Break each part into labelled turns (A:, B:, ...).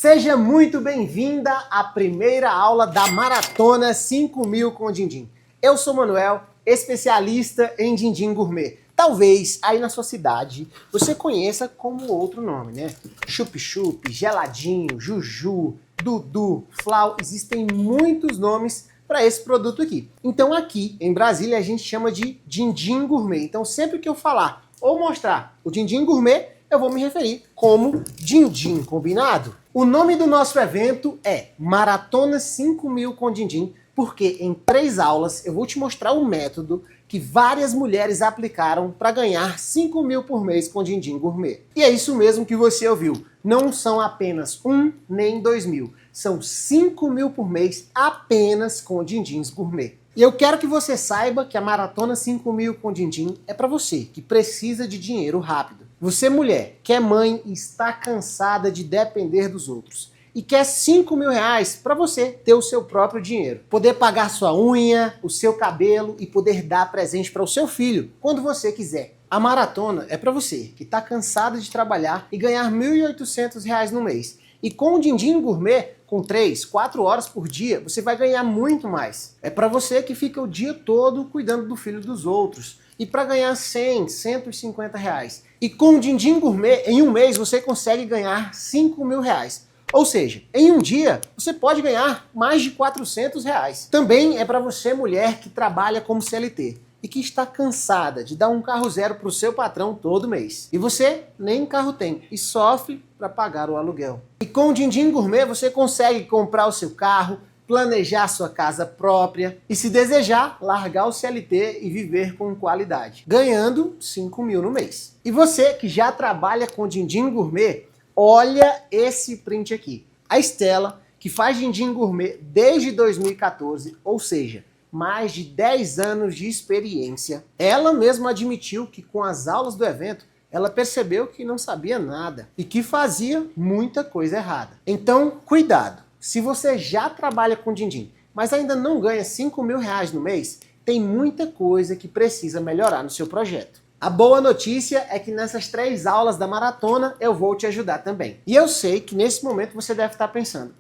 A: Seja muito bem-vinda à primeira aula da Maratona 5.000 com Dindim. Eu sou Manuel, especialista em Dindim Gourmet. Talvez aí na sua cidade você conheça como outro nome, né? Chup-chup, geladinho, juju, dudu, flau. Existem muitos nomes para esse produto aqui. Então aqui em Brasília a gente chama de Dindim Gourmet. Então sempre que eu falar ou mostrar o Dindim Gourmet, eu vou me referir como Dindim, combinado? O nome do nosso evento é Maratona 5.000 com Dindim, porque em 3 aulas eu vou te mostrar o método que várias mulheres aplicaram para ganhar 5.000 por mês com Dindim Gourmet. E é isso mesmo que você ouviu. Não são apenas 1 nem 2.000, são 5.000 por mês apenas com Dindims Gourmet. E eu quero que você saiba que a Maratona 5.000 com Dindim é para você que precisa de dinheiro rápido. Você, mulher, que é mãe e está cansada de depender dos outros e quer 5.000 reais para você ter o seu próprio dinheiro, poder pagar sua unha, o seu cabelo e poder dar presente para o seu filho quando você quiser. A maratona é para você que está cansada de trabalhar e ganhar R$ 1.800 no mês. E com o Dindim Gourmet, com 3, 4 horas por dia, você vai ganhar muito mais. É para você que fica o dia todo cuidando do filho dos outros. E para ganhar 100, 150 reais. E com o Dindim Gourmet, em um mês você consegue ganhar 5.000 reais. Ou seja, em um dia você pode ganhar mais de 400 reais. Também é para você, mulher, que trabalha como CLT e que está cansada de dar um carro zero para o seu patrão todo mês. E você nem carro tem e sofre para pagar o aluguel. E com o Dindim Gourmet você consegue comprar o seu carro, planejar sua casa própria e, se desejar, largar o CLT e viver com qualidade, ganhando 5.000 no mês. E você que já trabalha com Dindim Gourmet, olha esse print aqui. A Estela, que faz Dindim Gourmet desde 2014, ou seja, mais de 10 anos de experiência, ela mesma admitiu que com as aulas do evento, ela percebeu que não sabia nada e que fazia muita coisa errada. Então, cuidado! Se você já trabalha com Dindim, mas ainda não ganha 5.000 reais no mês, tem muita coisa que precisa melhorar no seu projeto. A boa notícia é que nessas 3 aulas da maratona eu vou te ajudar também. E eu sei que nesse momento você deve estar pensando,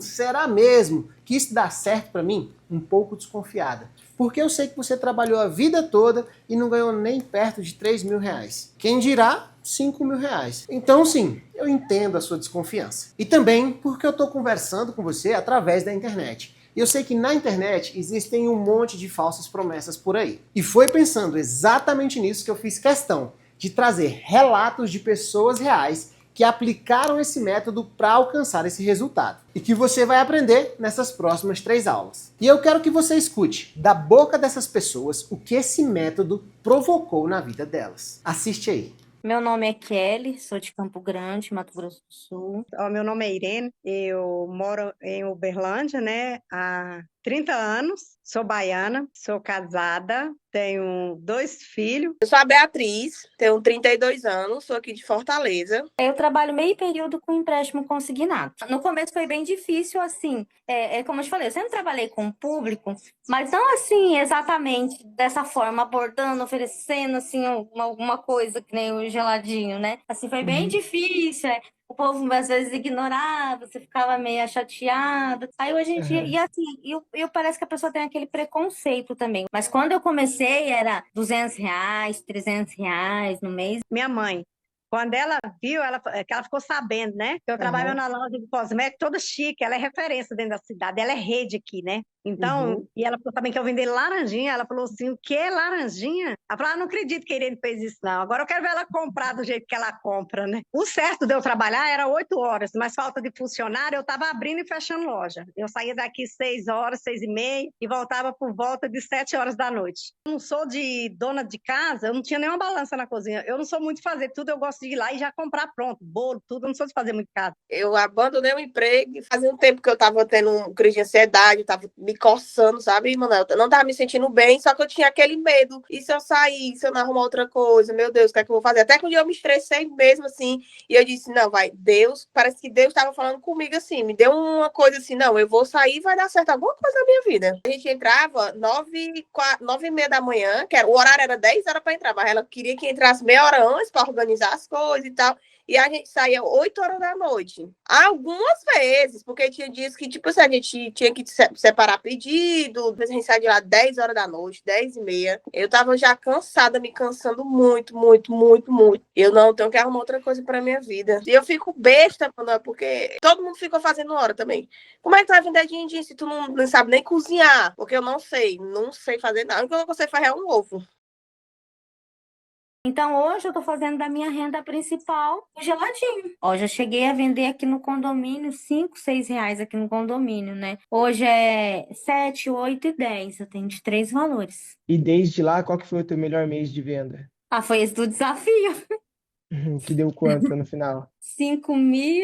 A: será mesmo que isso dá certo para mim? Um pouco desconfiada. Porque eu sei que você trabalhou a vida toda e não ganhou nem perto de 3.000 reais. Quem dirá 5.000 reais. Então sim, eu entendo a sua desconfiança. E também porque eu estou conversando com você através da internet. E eu sei que na internet existem um monte de falsas promessas por aí. E foi pensando exatamente nisso que eu fiz questão de trazer relatos de pessoas reais que aplicaram esse método para alcançar esse resultado. E que você vai aprender nessas próximas 3 aulas. E eu quero que você escute da boca dessas pessoas o que esse método provocou na vida delas. Assiste aí.
B: Meu nome é Kelly, sou de Campo Grande, Mato Grosso do Sul.
C: Meu nome é Irene, eu moro em Uberlândia, né, há 30 anos, sou baiana, sou casada, tenho 2 filhos.
D: Eu sou a Beatriz, tenho 32 anos, sou aqui de Fortaleza.
B: Eu trabalho meio período com empréstimo consignado. No começo foi bem difícil, assim, como eu te falei, eu sempre trabalhei com o público, mas não assim exatamente dessa forma, abordando, oferecendo assim alguma coisa que nem o geladinho, né? Assim, foi bem difícil, o povo às vezes ignorava, você ficava meio chateada. Aí hoje em dia, e assim, eu parece que a pessoa tem aquele preconceito também. Mas quando eu comecei era 200 reais, 300 reais no mês.
C: Minha mãe, quando ela viu, que ela ficou sabendo, né? Que eu trabalho na loja de cosméticos toda chique, ela é referência dentro da cidade, ela é rede aqui, né? Então, e ela falou também que eu vendi laranjinha, ela falou assim, o que laranjinha? Ela falou, não acredito que a Irene fez isso não, agora eu quero ver ela comprar do jeito que ela compra, né? O certo de eu trabalhar era 8 horas, mas falta de funcionário, eu estava abrindo e fechando loja. Eu saía daqui 6 horas, 6h30 e voltava por volta de 7 horas da noite. Eu não sou de dona de casa, eu não tinha nenhuma balança na cozinha, eu não sou muito de fazer tudo, eu gosto de ir lá e já comprar pronto, bolo, tudo, eu não sou de fazer muito casa.
D: Eu abandonei o emprego, fazia um tempo que eu estava tendo um crise de ansiedade, eu estava me coçando, sabe, Manuel? Eu não estava me sentindo bem, só que eu tinha aquele medo. E se eu sair, se eu não arrumar outra coisa, meu Deus, o que é que eu vou fazer? Até que um dia eu me estressei mesmo, assim, e eu disse, não, vai, Deus, parece que Deus estava falando comigo, assim, me deu uma coisa assim, não, eu vou sair e vai dar certo alguma coisa na minha vida. A gente entrava 9h30 da manhã, o horário era 10 horas para entrar, mas ela queria que entrasse meia hora antes para organizar as coisas e tal. e a gente saía 8 horas da noite. Algumas vezes, porque tinha dias que, tipo assim, a gente tinha que separar pedido, às vezes a gente saía de lá 10 horas da noite, 10h30. Eu tava já cansada, me cansando muito, muito, muito, muito. Eu não tenho que arrumar outra coisa pra minha vida. E eu fico besta, mano, porque todo mundo ficou fazendo hora também. Como é que tu vai vender din-din se tu não sabe nem cozinhar? Porque eu não sei fazer nada. O que eu sei fazer é um ovo.
B: Então, hoje eu tô fazendo da minha renda principal o geladinho. Ó, já cheguei a vender aqui no condomínio 5, 6 reais aqui no condomínio, né? Hoje é 7, 8 e 10. Eu tenho de 3 valores.
E: E desde lá, qual que foi o teu melhor mês de venda?
B: Ah, foi esse do desafio.
E: Que deu quanto no final?
B: 5.000,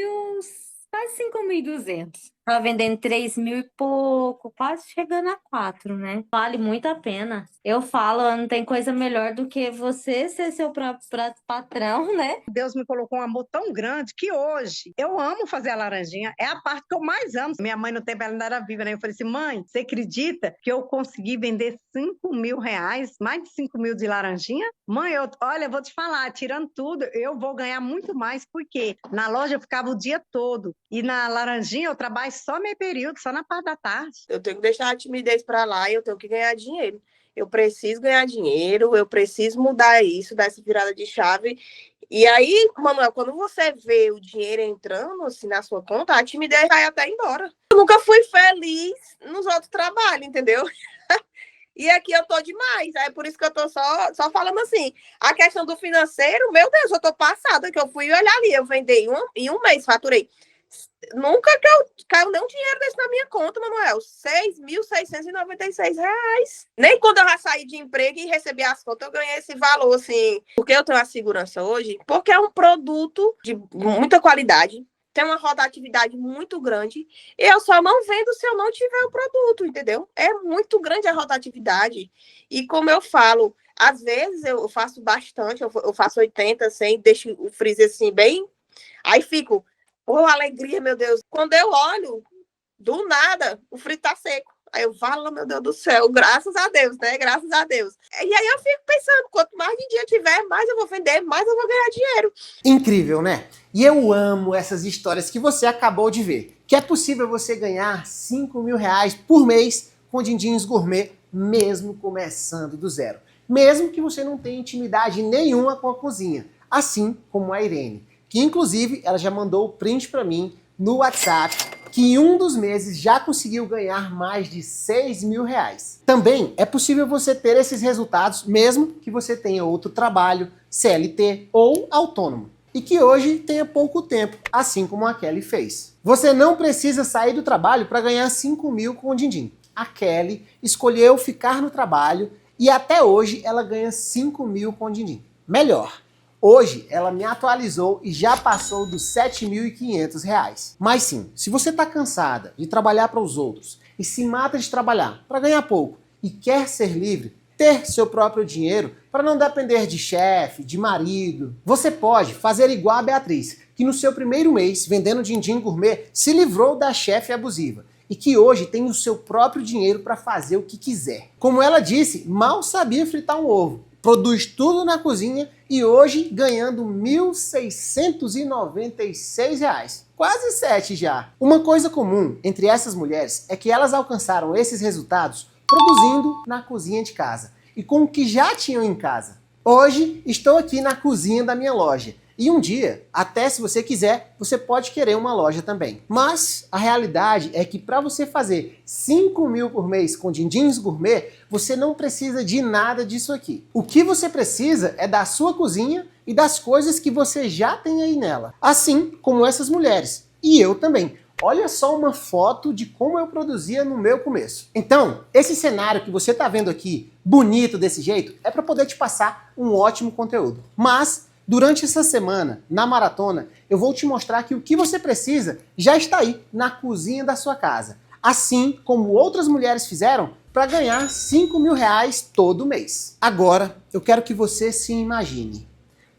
B: quase 5.200. Tava vendendo 3.000 e pouco, quase chegando a 4, né? Vale muito a pena. Eu falo, não tem coisa melhor do que você ser seu próprio patrão, né?
C: Deus me colocou um amor tão grande que hoje eu amo fazer a laranjinha. É a parte que eu mais amo. Minha mãe no tempo ela ainda era viva, né? Eu falei assim, mãe, você acredita que eu consegui vender 5.000 reais, mais de 5.000 de laranjinha? Mãe, olha, eu vou te falar, tirando tudo, eu vou ganhar muito mais, porque na loja eu ficava o dia todo. E na laranjinha eu trabalho só meio período, só na parte da tarde.
D: Eu tenho que deixar a timidez pra lá e eu tenho que ganhar dinheiro. Eu preciso ganhar dinheiro, eu preciso mudar isso, dar essa virada de chave. E aí, Manuel, quando você vê o dinheiro entrando assim, na sua conta, a timidez vai até embora. Eu nunca fui feliz nos outros trabalhos, entendeu? E aqui eu tô demais. É por isso que eu tô só falando assim. A questão do financeiro, meu Deus, eu tô passada, que eu fui olhar ali. Eu vendi em um mês, faturei. Nunca caiu nenhum dinheiro desse na minha conta, Manuel. R$ 6.696. Nem quando eu já saí de emprego e recebi as contas, eu ganhei esse valor, assim. Porque eu tenho a segurança hoje, porque é um produto de muita qualidade, tem uma rotatividade muito grande, e eu só não vendo se eu não tiver o produto, entendeu? É muito grande a rotatividade. E como eu falo, às vezes eu faço bastante, eu faço 80, 100, deixo o freezer assim bem... Aí fico... Oh, alegria, meu Deus. Quando eu olho, do nada, o frito tá seco. Aí eu falo, meu Deus do céu, graças a Deus, né? Graças a Deus. E aí eu fico pensando, quanto mais de dia tiver, mais eu vou vender, mais eu vou ganhar dinheiro.
A: Incrível, né? E eu amo essas histórias que você acabou de ver. Que é possível você ganhar 5.000 reais por mês com din-dins gourmet, mesmo começando do zero. Mesmo que você não tenha intimidade nenhuma com a cozinha. Assim como a Irene, que inclusive ela já mandou o print para mim no WhatsApp, que em um dos meses já conseguiu ganhar mais de 6.000 reais. Também é possível você ter esses resultados mesmo que você tenha outro trabalho, CLT ou autônomo, e que hoje tenha pouco tempo, assim como a Kelly fez. Você não precisa sair do trabalho para ganhar 5.000 com o din-din. A Kelly escolheu ficar no trabalho e até hoje ela ganha 5.000 com o din-din. Melhor, hoje ela me atualizou e já passou dos 7.500 reais. Mas sim, se você está cansada de trabalhar para os outros e se mata de trabalhar para ganhar pouco e quer ser livre, ter seu próprio dinheiro para não depender de chefe, de marido, você pode fazer igual a Beatriz, que no seu primeiro mês vendendo din-din gourmet se livrou da chefe abusiva e que hoje tem o seu próprio dinheiro para fazer o que quiser. Como ela disse, mal sabia fritar um ovo. Produz tudo na cozinha e hoje ganhando R$ 1.696. Quase 7 já. Uma coisa comum entre essas mulheres é que elas alcançaram esses resultados produzindo na cozinha de casa e com o que já tinham em casa. Hoje estou aqui na cozinha da minha loja. E um dia, até se você quiser, você pode querer uma loja também. Mas a realidade é que para você fazer 5.000 por mês com din-dins gourmet, você não precisa de nada disso aqui. O que você precisa é da sua cozinha e das coisas que você já tem aí nela. Assim como essas mulheres. E eu também. Olha só uma foto de como eu produzia no meu começo. Então, esse cenário que você está vendo aqui, bonito desse jeito, é para poder te passar um ótimo conteúdo. Mas durante essa semana, na maratona, eu vou te mostrar que o que você precisa já está aí na cozinha da sua casa. Assim como outras mulheres fizeram para ganhar 5.000 reais todo mês. Agora, eu quero que você se imagine.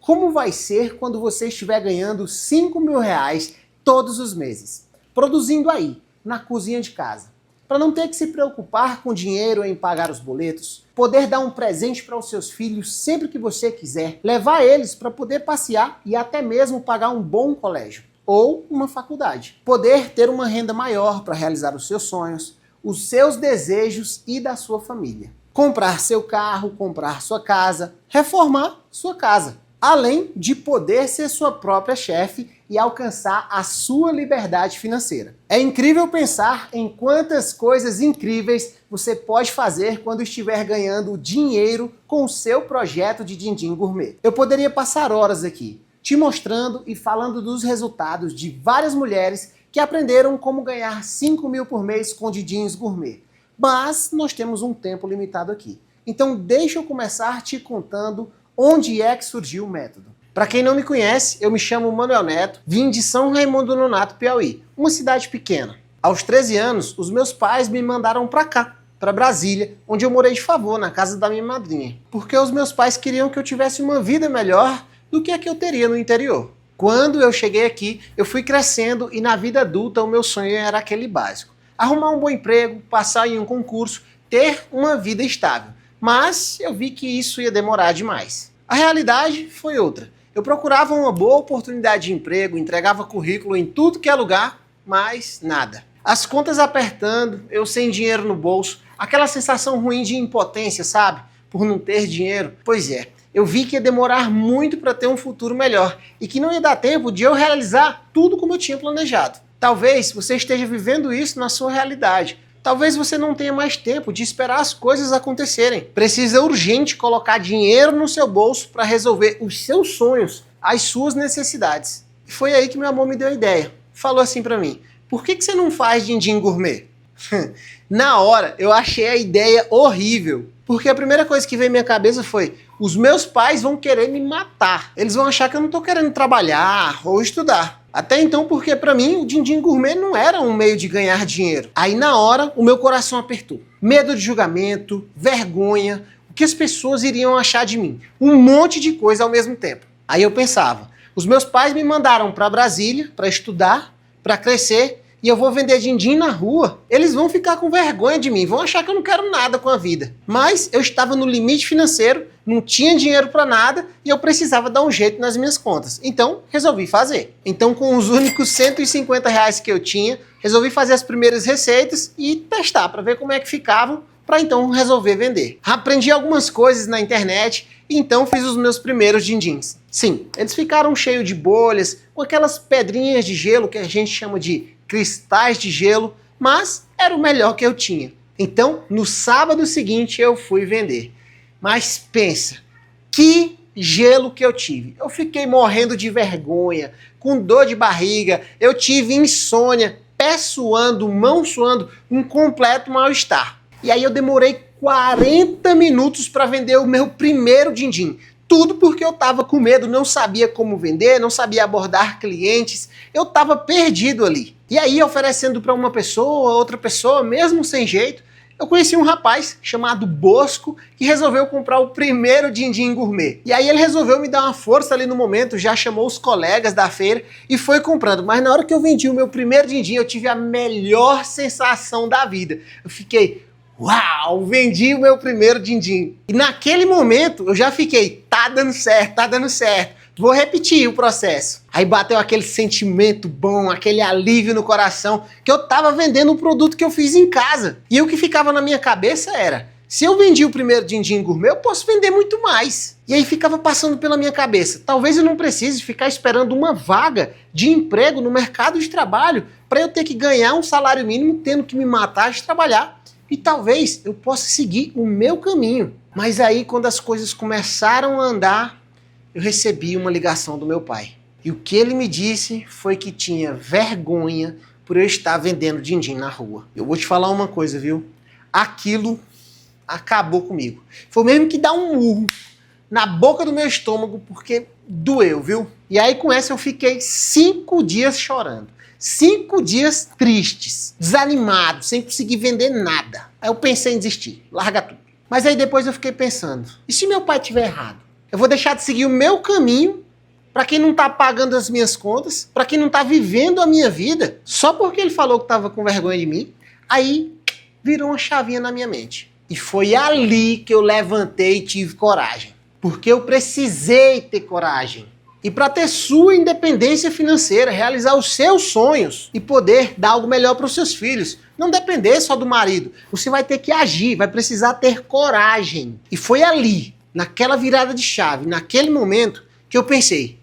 A: Como vai ser quando você estiver ganhando 5.000 reais todos os meses? Produzindo aí, na cozinha de casa. para não ter que se preocupar com dinheiro em pagar os boletos, poder dar um presente para os seus filhos sempre que você quiser, levar eles para poder passear e até mesmo pagar um bom colégio ou uma faculdade, poder ter uma renda maior para realizar os seus sonhos, os seus desejos e da sua família. Comprar seu carro, comprar sua casa, reformar sua casa, além de poder ser sua própria chefe e alcançar a sua liberdade financeira. É incrível pensar em quantas coisas incríveis você pode fazer quando estiver ganhando dinheiro com o seu projeto de Dindim Gourmet. Eu poderia passar horas aqui te mostrando e falando dos resultados de várias mulheres que aprenderam como ganhar 5 mil por mês com Dindins Gourmet. Mas nós temos um tempo limitado aqui. Então deixa eu começar te contando onde é que surgiu o método. Para quem não me conhece, eu me chamo Manuel Neto, vim de São Raimundo Nonato, Piauí, uma cidade pequena. Aos 13 anos, os meus pais me mandaram para cá, para Brasília, onde eu morei de favor, na casa da minha madrinha, porque os meus pais queriam que eu tivesse uma vida melhor do que a que eu teria no interior. Quando eu cheguei aqui, eu fui crescendo e na vida adulta o meu sonho era aquele básico. Arrumar um bom emprego, passar em um concurso, ter uma vida estável. Mas eu vi que isso ia demorar demais. A realidade foi outra. Eu procurava uma boa oportunidade de emprego, entregava currículo em tudo que é lugar, mas nada. As contas apertando, eu sem dinheiro no bolso, aquela sensação ruim de impotência, sabe? Por não ter dinheiro. Pois é, eu vi que ia demorar muito para ter um futuro melhor e que não ia dar tempo de eu realizar tudo como eu tinha planejado. Talvez você esteja vivendo isso na sua realidade. Talvez você não tenha mais tempo de esperar as coisas acontecerem. Precisa urgente colocar dinheiro no seu bolso para resolver os seus sonhos, as suas necessidades. E foi aí que meu amor me deu a ideia. Falou assim para mim: por que você não faz Dindim Gourmet? Na hora eu achei a ideia horrível, porque a primeira coisa que veio à minha cabeça foi: os meus pais vão querer me matar. Eles vão achar que eu não estou querendo trabalhar ou estudar. Até então, porque para mim o Dindim Gourmet não era um meio de ganhar dinheiro. Aí na hora o meu coração apertou. Medo de julgamento, vergonha, o que as pessoas iriam achar de mim. Um monte de coisa ao mesmo tempo. Aí eu pensava, os meus pais me mandaram para Brasília para estudar, para crescer, e eu vou vender dindim na rua. Eles vão ficar com vergonha de mim, vão achar que eu não quero nada com a vida. Mas eu estava no limite financeiro, não tinha dinheiro para nada e eu precisava dar um jeito nas minhas contas. Então, resolvi fazer. Então, com os únicos R$ 150 que eu tinha, resolvi fazer as primeiras receitas e testar para ver como é que ficavam, para então resolver vender. Aprendi algumas coisas na internet e então fiz os meus primeiros dindins. Sim, eles ficaram cheios de bolhas, com aquelas pedrinhas de gelo que a gente chama de cristais de gelo, mas era o melhor que eu tinha. Então, no sábado seguinte eu fui vender. Mas pensa, que gelo que eu tive. Eu fiquei morrendo de vergonha, com dor de barriga, eu tive insônia, pé suando, mão suando, um completo mal-estar. E aí eu demorei 40 minutos para vender o meu primeiro dindim. Tudo porque eu estava com medo, não sabia como vender, não sabia abordar clientes, eu estava perdido ali. E aí, oferecendo para uma pessoa, outra pessoa, mesmo sem jeito, eu conheci um rapaz chamado Bosco que resolveu comprar o primeiro Dindim Gourmet. E aí ele resolveu me dar uma força ali no momento, já chamou os colegas da feira e foi comprando. Mas na hora que eu vendi o meu primeiro dindim, eu tive a melhor sensação da vida. Eu fiquei: uau, vendi o meu primeiro dindim. E naquele momento eu já fiquei: tá dando certo, tá dando certo. Vou repetir o processo. Aí bateu aquele sentimento bom, aquele alívio no coração, que eu tava vendendo um produto que eu fiz em casa. E o que ficava na minha cabeça era: se eu vendi o primeiro Dindim Gourmet, eu posso vender muito mais. E aí ficava passando pela minha cabeça: talvez eu não precise ficar esperando uma vaga de emprego no mercado de trabalho para eu ter que ganhar um salário mínimo tendo que me matar de trabalhar. E talvez eu possa seguir o meu caminho. Mas aí, quando as coisas começaram a andar, eu recebi uma ligação do meu pai. E o que ele me disse foi que tinha vergonha por eu estar vendendo dindim na rua. Eu vou te falar uma coisa, viu? Aquilo acabou comigo. Foi mesmo que dar um murro na boca do meu estômago, porque doeu, viu? E aí com essa eu fiquei 5 dias chorando. 5 dias tristes, desanimado, sem conseguir vender nada. Aí eu pensei em desistir, larga tudo. Mas aí depois eu fiquei pensando: e se meu pai estiver errado? Eu vou deixar de seguir o meu caminho para quem não tá pagando as minhas contas, para quem não tá vivendo a minha vida, só porque ele falou que tava com vergonha de mim? Aí virou uma chavinha na minha mente. E foi ali que eu levantei e tive coragem. Porque eu precisei ter coragem. E para ter sua independência financeira, realizar os seus sonhos e poder dar algo melhor para os seus filhos. Não depender só do marido. Você vai ter que agir, vai precisar ter coragem. E foi ali, naquela virada de chave, naquele momento, que eu pensei,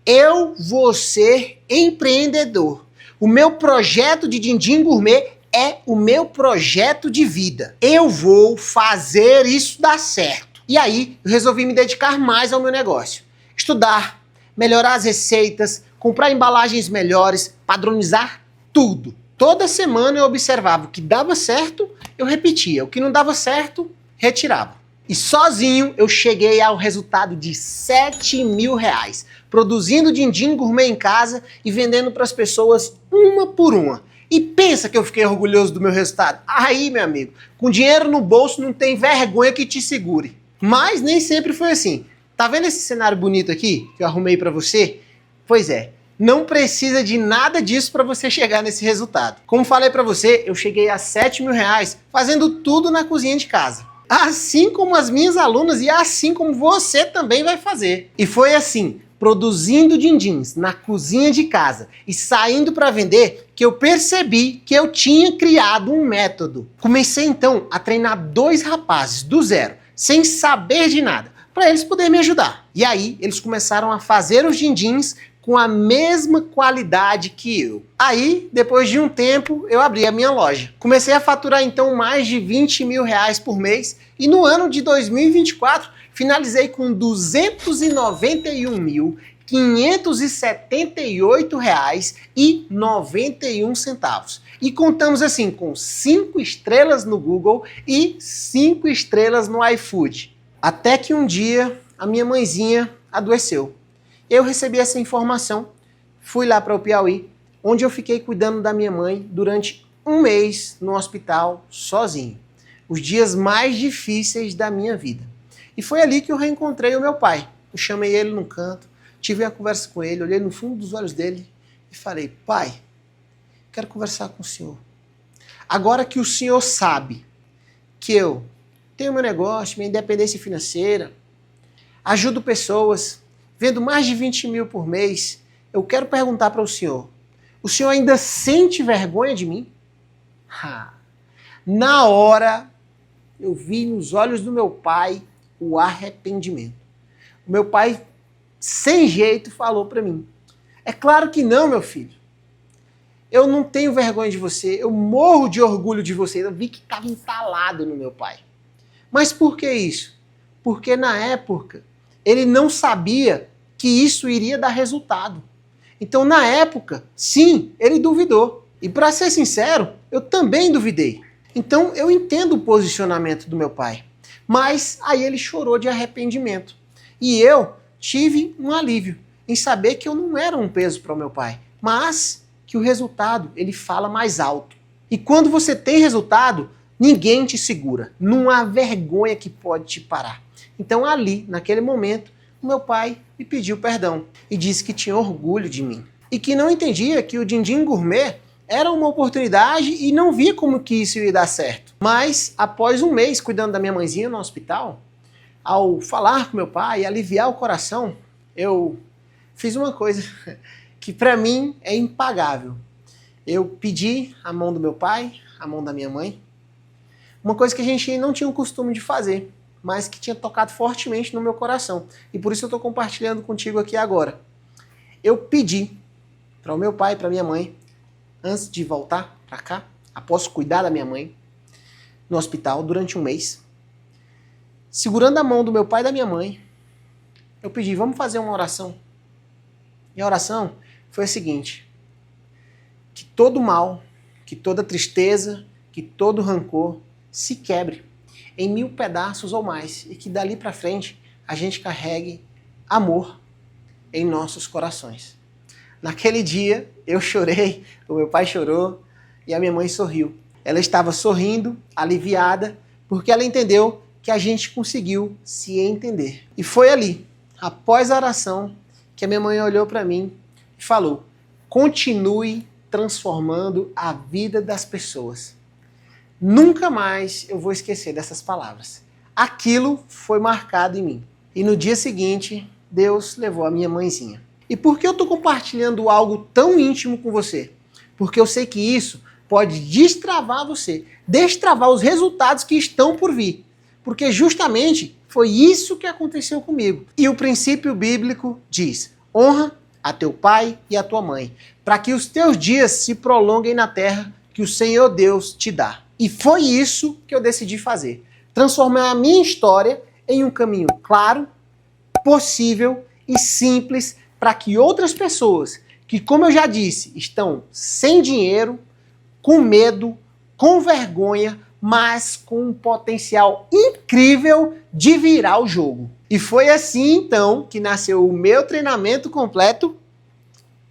A: eu vou ser empreendedor. O meu projeto de Dindim Gourmet é o meu projeto de vida. Eu vou fazer isso dar certo. E aí, eu resolvi me dedicar mais ao meu negócio. Estudar, melhorar as receitas, comprar embalagens melhores, padronizar tudo. Toda semana eu observava o que dava certo, eu repetia. O que não dava certo, retirava. E sozinho eu cheguei ao resultado de R$7.000, produzindo Dindim Gourmet em casa e vendendo para as pessoas uma por uma. E pensa que eu fiquei orgulhoso do meu resultado? Aí, meu amigo, com dinheiro no bolso não tem vergonha que te segure. Mas nem sempre foi assim. Tá vendo esse cenário bonito aqui que eu arrumei para você? Pois é, não precisa de nada disso para você chegar nesse resultado. Como falei para você, eu cheguei a R$7.000 fazendo tudo na cozinha de casa. Assim como as minhas alunas e assim como você também vai fazer. E foi assim, produzindo dindins na cozinha de casa e saindo para vender, que eu percebi que eu tinha criado um método. Comecei então a treinar 2 rapazes do zero, sem saber de nada, para eles poderem me ajudar. E aí eles começaram a fazer os dindins com a mesma qualidade que eu. Aí, depois de um tempo, eu abri a minha loja. Comecei a faturar então mais de R$20.000 por mês e no ano de 2024 finalizei com R$291.578,91. E contamos assim com 5 estrelas no Google e 5 estrelas no iFood. Até que um dia a minha mãezinha adoeceu. Eu recebi essa informação, fui lá para o Piauí, onde eu fiquei cuidando da minha mãe durante um mês no hospital sozinho. Os dias mais difíceis da minha vida. E foi ali que eu reencontrei o meu pai. Eu chamei ele num canto, tive uma conversa com ele, olhei no fundo dos olhos dele e falei, pai, quero conversar com o senhor. Agora que o senhor sabe que eu tenho meu negócio, minha independência financeira, ajudo pessoas, vendo mais de 20 mil por mês, eu quero perguntar para o senhor ainda sente vergonha de mim? Na hora, eu vi nos olhos do meu pai o arrependimento. O meu pai, sem jeito, falou para mim, é claro que não, meu filho. Eu não tenho vergonha de você, eu morro de orgulho de você. Eu vi que estava entalado no meu pai. Mas por que isso? Porque na época, ele não sabia que isso iria dar resultado. Então, na época, sim, ele duvidou. E para ser sincero, eu também duvidei. Então, eu entendo o posicionamento do meu pai. Mas aí ele chorou de arrependimento. E eu tive um alívio em saber que eu não era um peso para o meu pai, mas que o resultado, ele fala mais alto. E quando você tem resultado, ninguém te segura. Não há vergonha que pode te parar. Então ali, naquele momento, o meu pai me pediu perdão e disse que tinha orgulho de mim. E que não entendia que o Dindim Gourmet era uma oportunidade e não via como que isso ia dar certo. Mas após um mês cuidando da minha mãezinha no hospital, ao falar com meu pai e aliviar o coração, eu fiz uma coisa que para mim é impagável. Eu pedi a mão do meu pai, a mão da minha mãe, uma coisa que a gente não tinha o costume de fazer, mas que tinha tocado fortemente no meu coração. E por isso eu estou compartilhando contigo aqui agora. Eu pedi para o meu pai e para minha mãe, antes de voltar para cá, após cuidar da minha mãe, no hospital durante um mês, segurando a mão do meu pai e da minha mãe, eu pedi, vamos fazer uma oração. E a oração foi a seguinte, que todo mal, que toda tristeza, que todo rancor se quebre em 1000 pedaços ou mais e que dali para frente a gente carregue amor em nossos corações. Naquele dia eu chorei, o meu pai chorou e a minha mãe sorriu. Ela estava sorrindo, aliviada, porque ela entendeu que a gente conseguiu se entender. E foi ali, após a oração, que a minha mãe olhou para mim e falou, continue transformando a vida das pessoas. Nunca mais eu vou esquecer dessas palavras. Aquilo foi marcado em mim. E no dia seguinte, Deus levou a minha mãezinha. E por que eu estou compartilhando algo tão íntimo com você? Porque eu sei que isso pode destravar você, destravar os resultados que estão por vir. Porque justamente foi isso que aconteceu comigo. E o princípio bíblico diz: honra a teu pai e a tua mãe, para que os teus dias se prolonguem na terra que o Senhor Deus te dá. E foi isso que eu decidi fazer. Transformar a minha história em um caminho claro, possível e simples para que outras pessoas que, como eu já disse, estão sem dinheiro, com medo, com vergonha, mas com um potencial incrível de virar o jogo. E foi assim, então, que nasceu o meu treinamento completo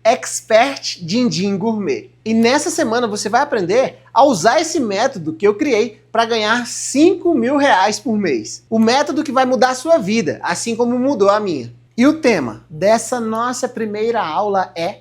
A: Expert Dindim Gourmet. E nessa semana você vai aprender a usar esse método que eu criei para ganhar R$ 5.000 por mês. O método que vai mudar a sua vida, assim como mudou a minha. E o tema dessa nossa primeira aula é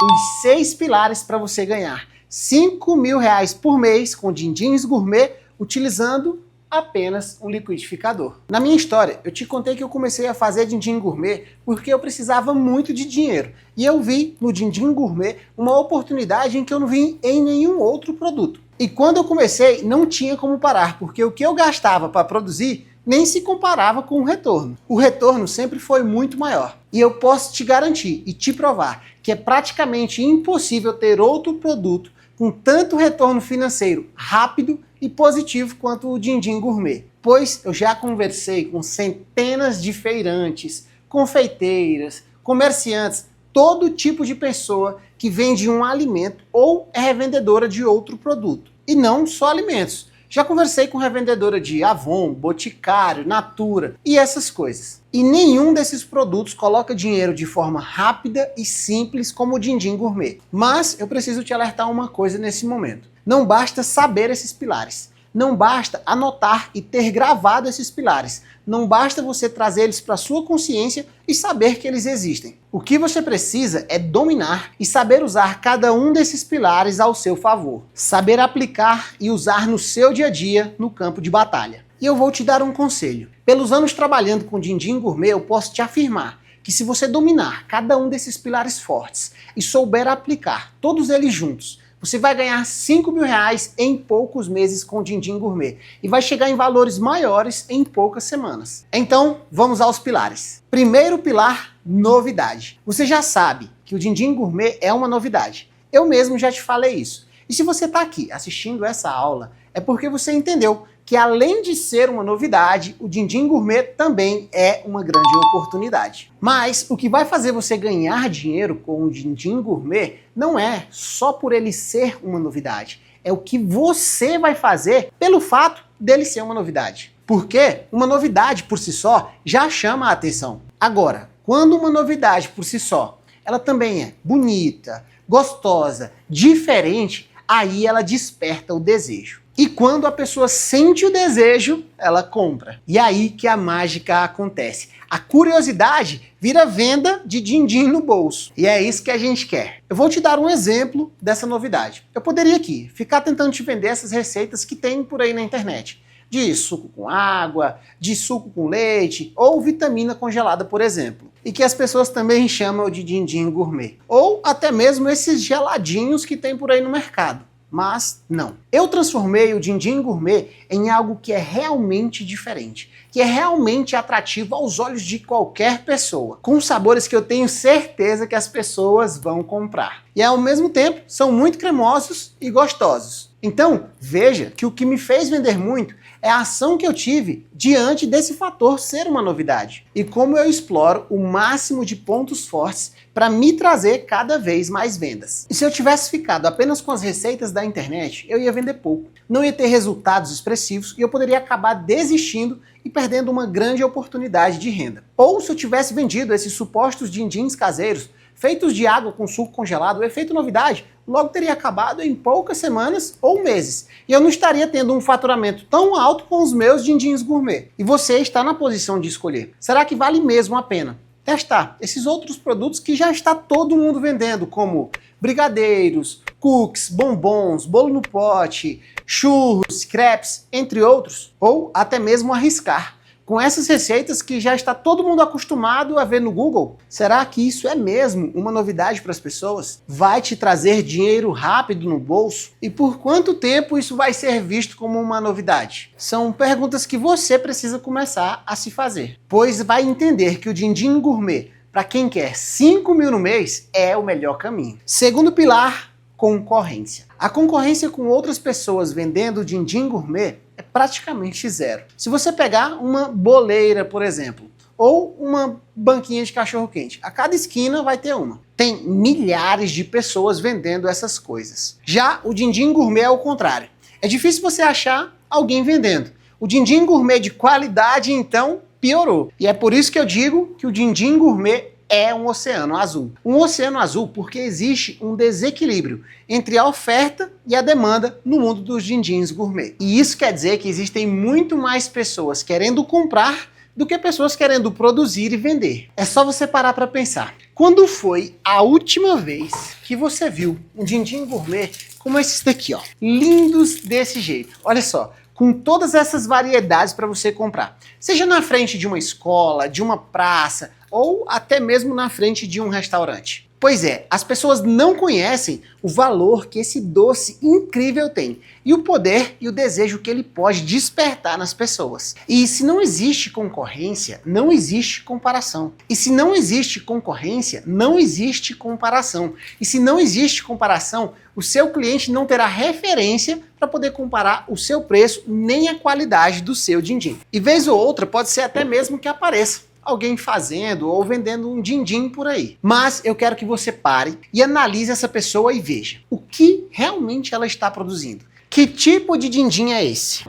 A: os 6 pilares para você ganhar R$ 5.000 por mês com dindins gourmet utilizando apenas um liquidificador. Na minha história, eu te contei que eu comecei a fazer dindim gourmet porque eu precisava muito de dinheiro. E eu vi no dindim gourmet uma oportunidade em que eu não vi em nenhum outro produto. E quando eu comecei, não tinha como parar, porque o que eu gastava para produzir nem se comparava com o retorno. O retorno sempre foi muito maior. E eu posso te garantir e te provar que é praticamente impossível ter outro produto com tanto retorno financeiro rápido e positivo quanto o Dindim Gourmet. Pois eu já conversei com centenas de feirantes, confeiteiras, comerciantes, todo tipo de pessoa que vende um alimento ou é revendedora de outro produto. E não só alimentos. Já conversei com revendedora de Avon, Boticário, Natura e essas coisas. E nenhum desses produtos coloca dinheiro de forma rápida e simples como o Dindim Gourmet. Mas eu preciso te alertar uma coisa nesse momento. Não basta saber esses pilares. Não basta anotar e ter gravado esses pilares. Não basta você trazer eles para sua consciência e saber que eles existem. O que você precisa é dominar e saber usar cada um desses pilares ao seu favor. Saber aplicar e usar no seu dia a dia no campo de batalha. E eu vou te dar um conselho. Pelos anos trabalhando com Dindim Gourmet, eu posso te afirmar que se você dominar cada um desses pilares fortes e souber aplicar todos eles juntos, você vai ganhar R$ 5.000 em poucos meses com o Dindim Gourmet e vai chegar em valores maiores em poucas semanas. Então, vamos aos pilares. Primeiro pilar, novidade. Você já sabe que o Dindim Gourmet é uma novidade. Eu mesmo já te falei isso. E se você está aqui assistindo essa aula, é porque você entendeu que além de ser uma novidade, o Dindim Gourmet também é uma grande oportunidade. Mas o que vai fazer você ganhar dinheiro com o Dindim Gourmet não é só por ele ser uma novidade, é o que você vai fazer pelo fato dele ser uma novidade. Porque uma novidade por si só já chama a atenção. Agora, quando uma novidade por si só, ela também é bonita, gostosa, diferente, aí ela desperta o desejo. E quando a pessoa sente o desejo, ela compra. E aí que a mágica acontece. A curiosidade vira venda de din-din no bolso. E é isso que a gente quer. Eu vou te dar um exemplo dessa novidade. Eu poderia aqui ficar tentando te vender essas receitas que tem por aí na internet. De suco com água, de suco com leite ou vitamina congelada, por exemplo. E que as pessoas também chamam de din-din gourmet. Ou até mesmo esses geladinhos que tem por aí no mercado. Mas não. Eu transformei o Dindim Gourmet em algo que é realmente diferente, que é realmente atrativo aos olhos de qualquer pessoa, com sabores que eu tenho certeza que as pessoas vão comprar. E ao mesmo tempo, são muito cremosos e gostosos. Então, veja que o que me fez vender muito é a ação que eu tive diante desse fator ser uma novidade. E como eu exploro o máximo de pontos fortes para me trazer cada vez mais vendas. E se eu tivesse ficado apenas com as receitas da internet, eu ia vender pouco. Não ia ter resultados expressivos e eu poderia acabar desistindo e perdendo uma grande oportunidade de renda. Ou se eu tivesse vendido esses supostos dindins caseiros, feitos de água com suco congelado, o efeito novidade logo teria acabado em poucas semanas ou meses. E eu não estaria tendo um faturamento tão alto com os meus dindins gourmet. E você está na posição de escolher. Será que vale mesmo a pena testar esses outros produtos que já está todo mundo vendendo, como brigadeiros, cookies, bombons, bolo no pote, churros, crepes, entre outros, ou até mesmo arriscar com essas receitas que já está todo mundo acostumado a ver no Google. Será que isso é mesmo uma novidade para as pessoas? Vai te trazer dinheiro rápido no bolso? E por quanto tempo isso vai ser visto como uma novidade? São perguntas que você precisa começar a se fazer, pois vai entender que o Dindim Gourmet, para quem quer 5 mil no mês, é o melhor caminho. Segundo pilar, concorrência. A concorrência com outras pessoas vendendo Dindim Gourmet é praticamente zero. Se você pegar uma boleira, por exemplo, ou uma banquinha de cachorro-quente, a cada esquina vai ter uma. Tem milhares de pessoas vendendo essas coisas. Já o Dindim Gourmet é o contrário. É difícil você achar alguém vendendo. O Dindim Gourmet de qualidade, então, piorou. E é por isso que eu digo que o Dindim Gourmet é um oceano azul. Um oceano azul porque existe um desequilíbrio entre a oferta e a demanda no mundo dos dindins gourmet. E isso quer dizer que existem muito mais pessoas querendo comprar do que pessoas querendo produzir e vender. É só você parar para pensar. Quando foi a última vez que você viu um dindim gourmet como esses daqui, ó, lindos desse jeito? Olha só, com todas essas variedades para você comprar. Seja na frente de uma escola, de uma praça, ou até mesmo na frente de um restaurante. Pois é, as pessoas não conhecem o valor que esse doce incrível tem e o poder e o desejo que ele pode despertar nas pessoas. E se não existe concorrência, não existe comparação. E se não existe concorrência, não existe comparação. E se não existe comparação, o seu cliente não terá referência para poder comparar o seu preço nem a qualidade do seu dindim. E vez ou outra pode ser até mesmo que apareça alguém fazendo ou vendendo um dindim por aí. Mas eu quero que você pare e analise essa pessoa e veja o que realmente ela está produzindo. Que tipo de dindim é esse?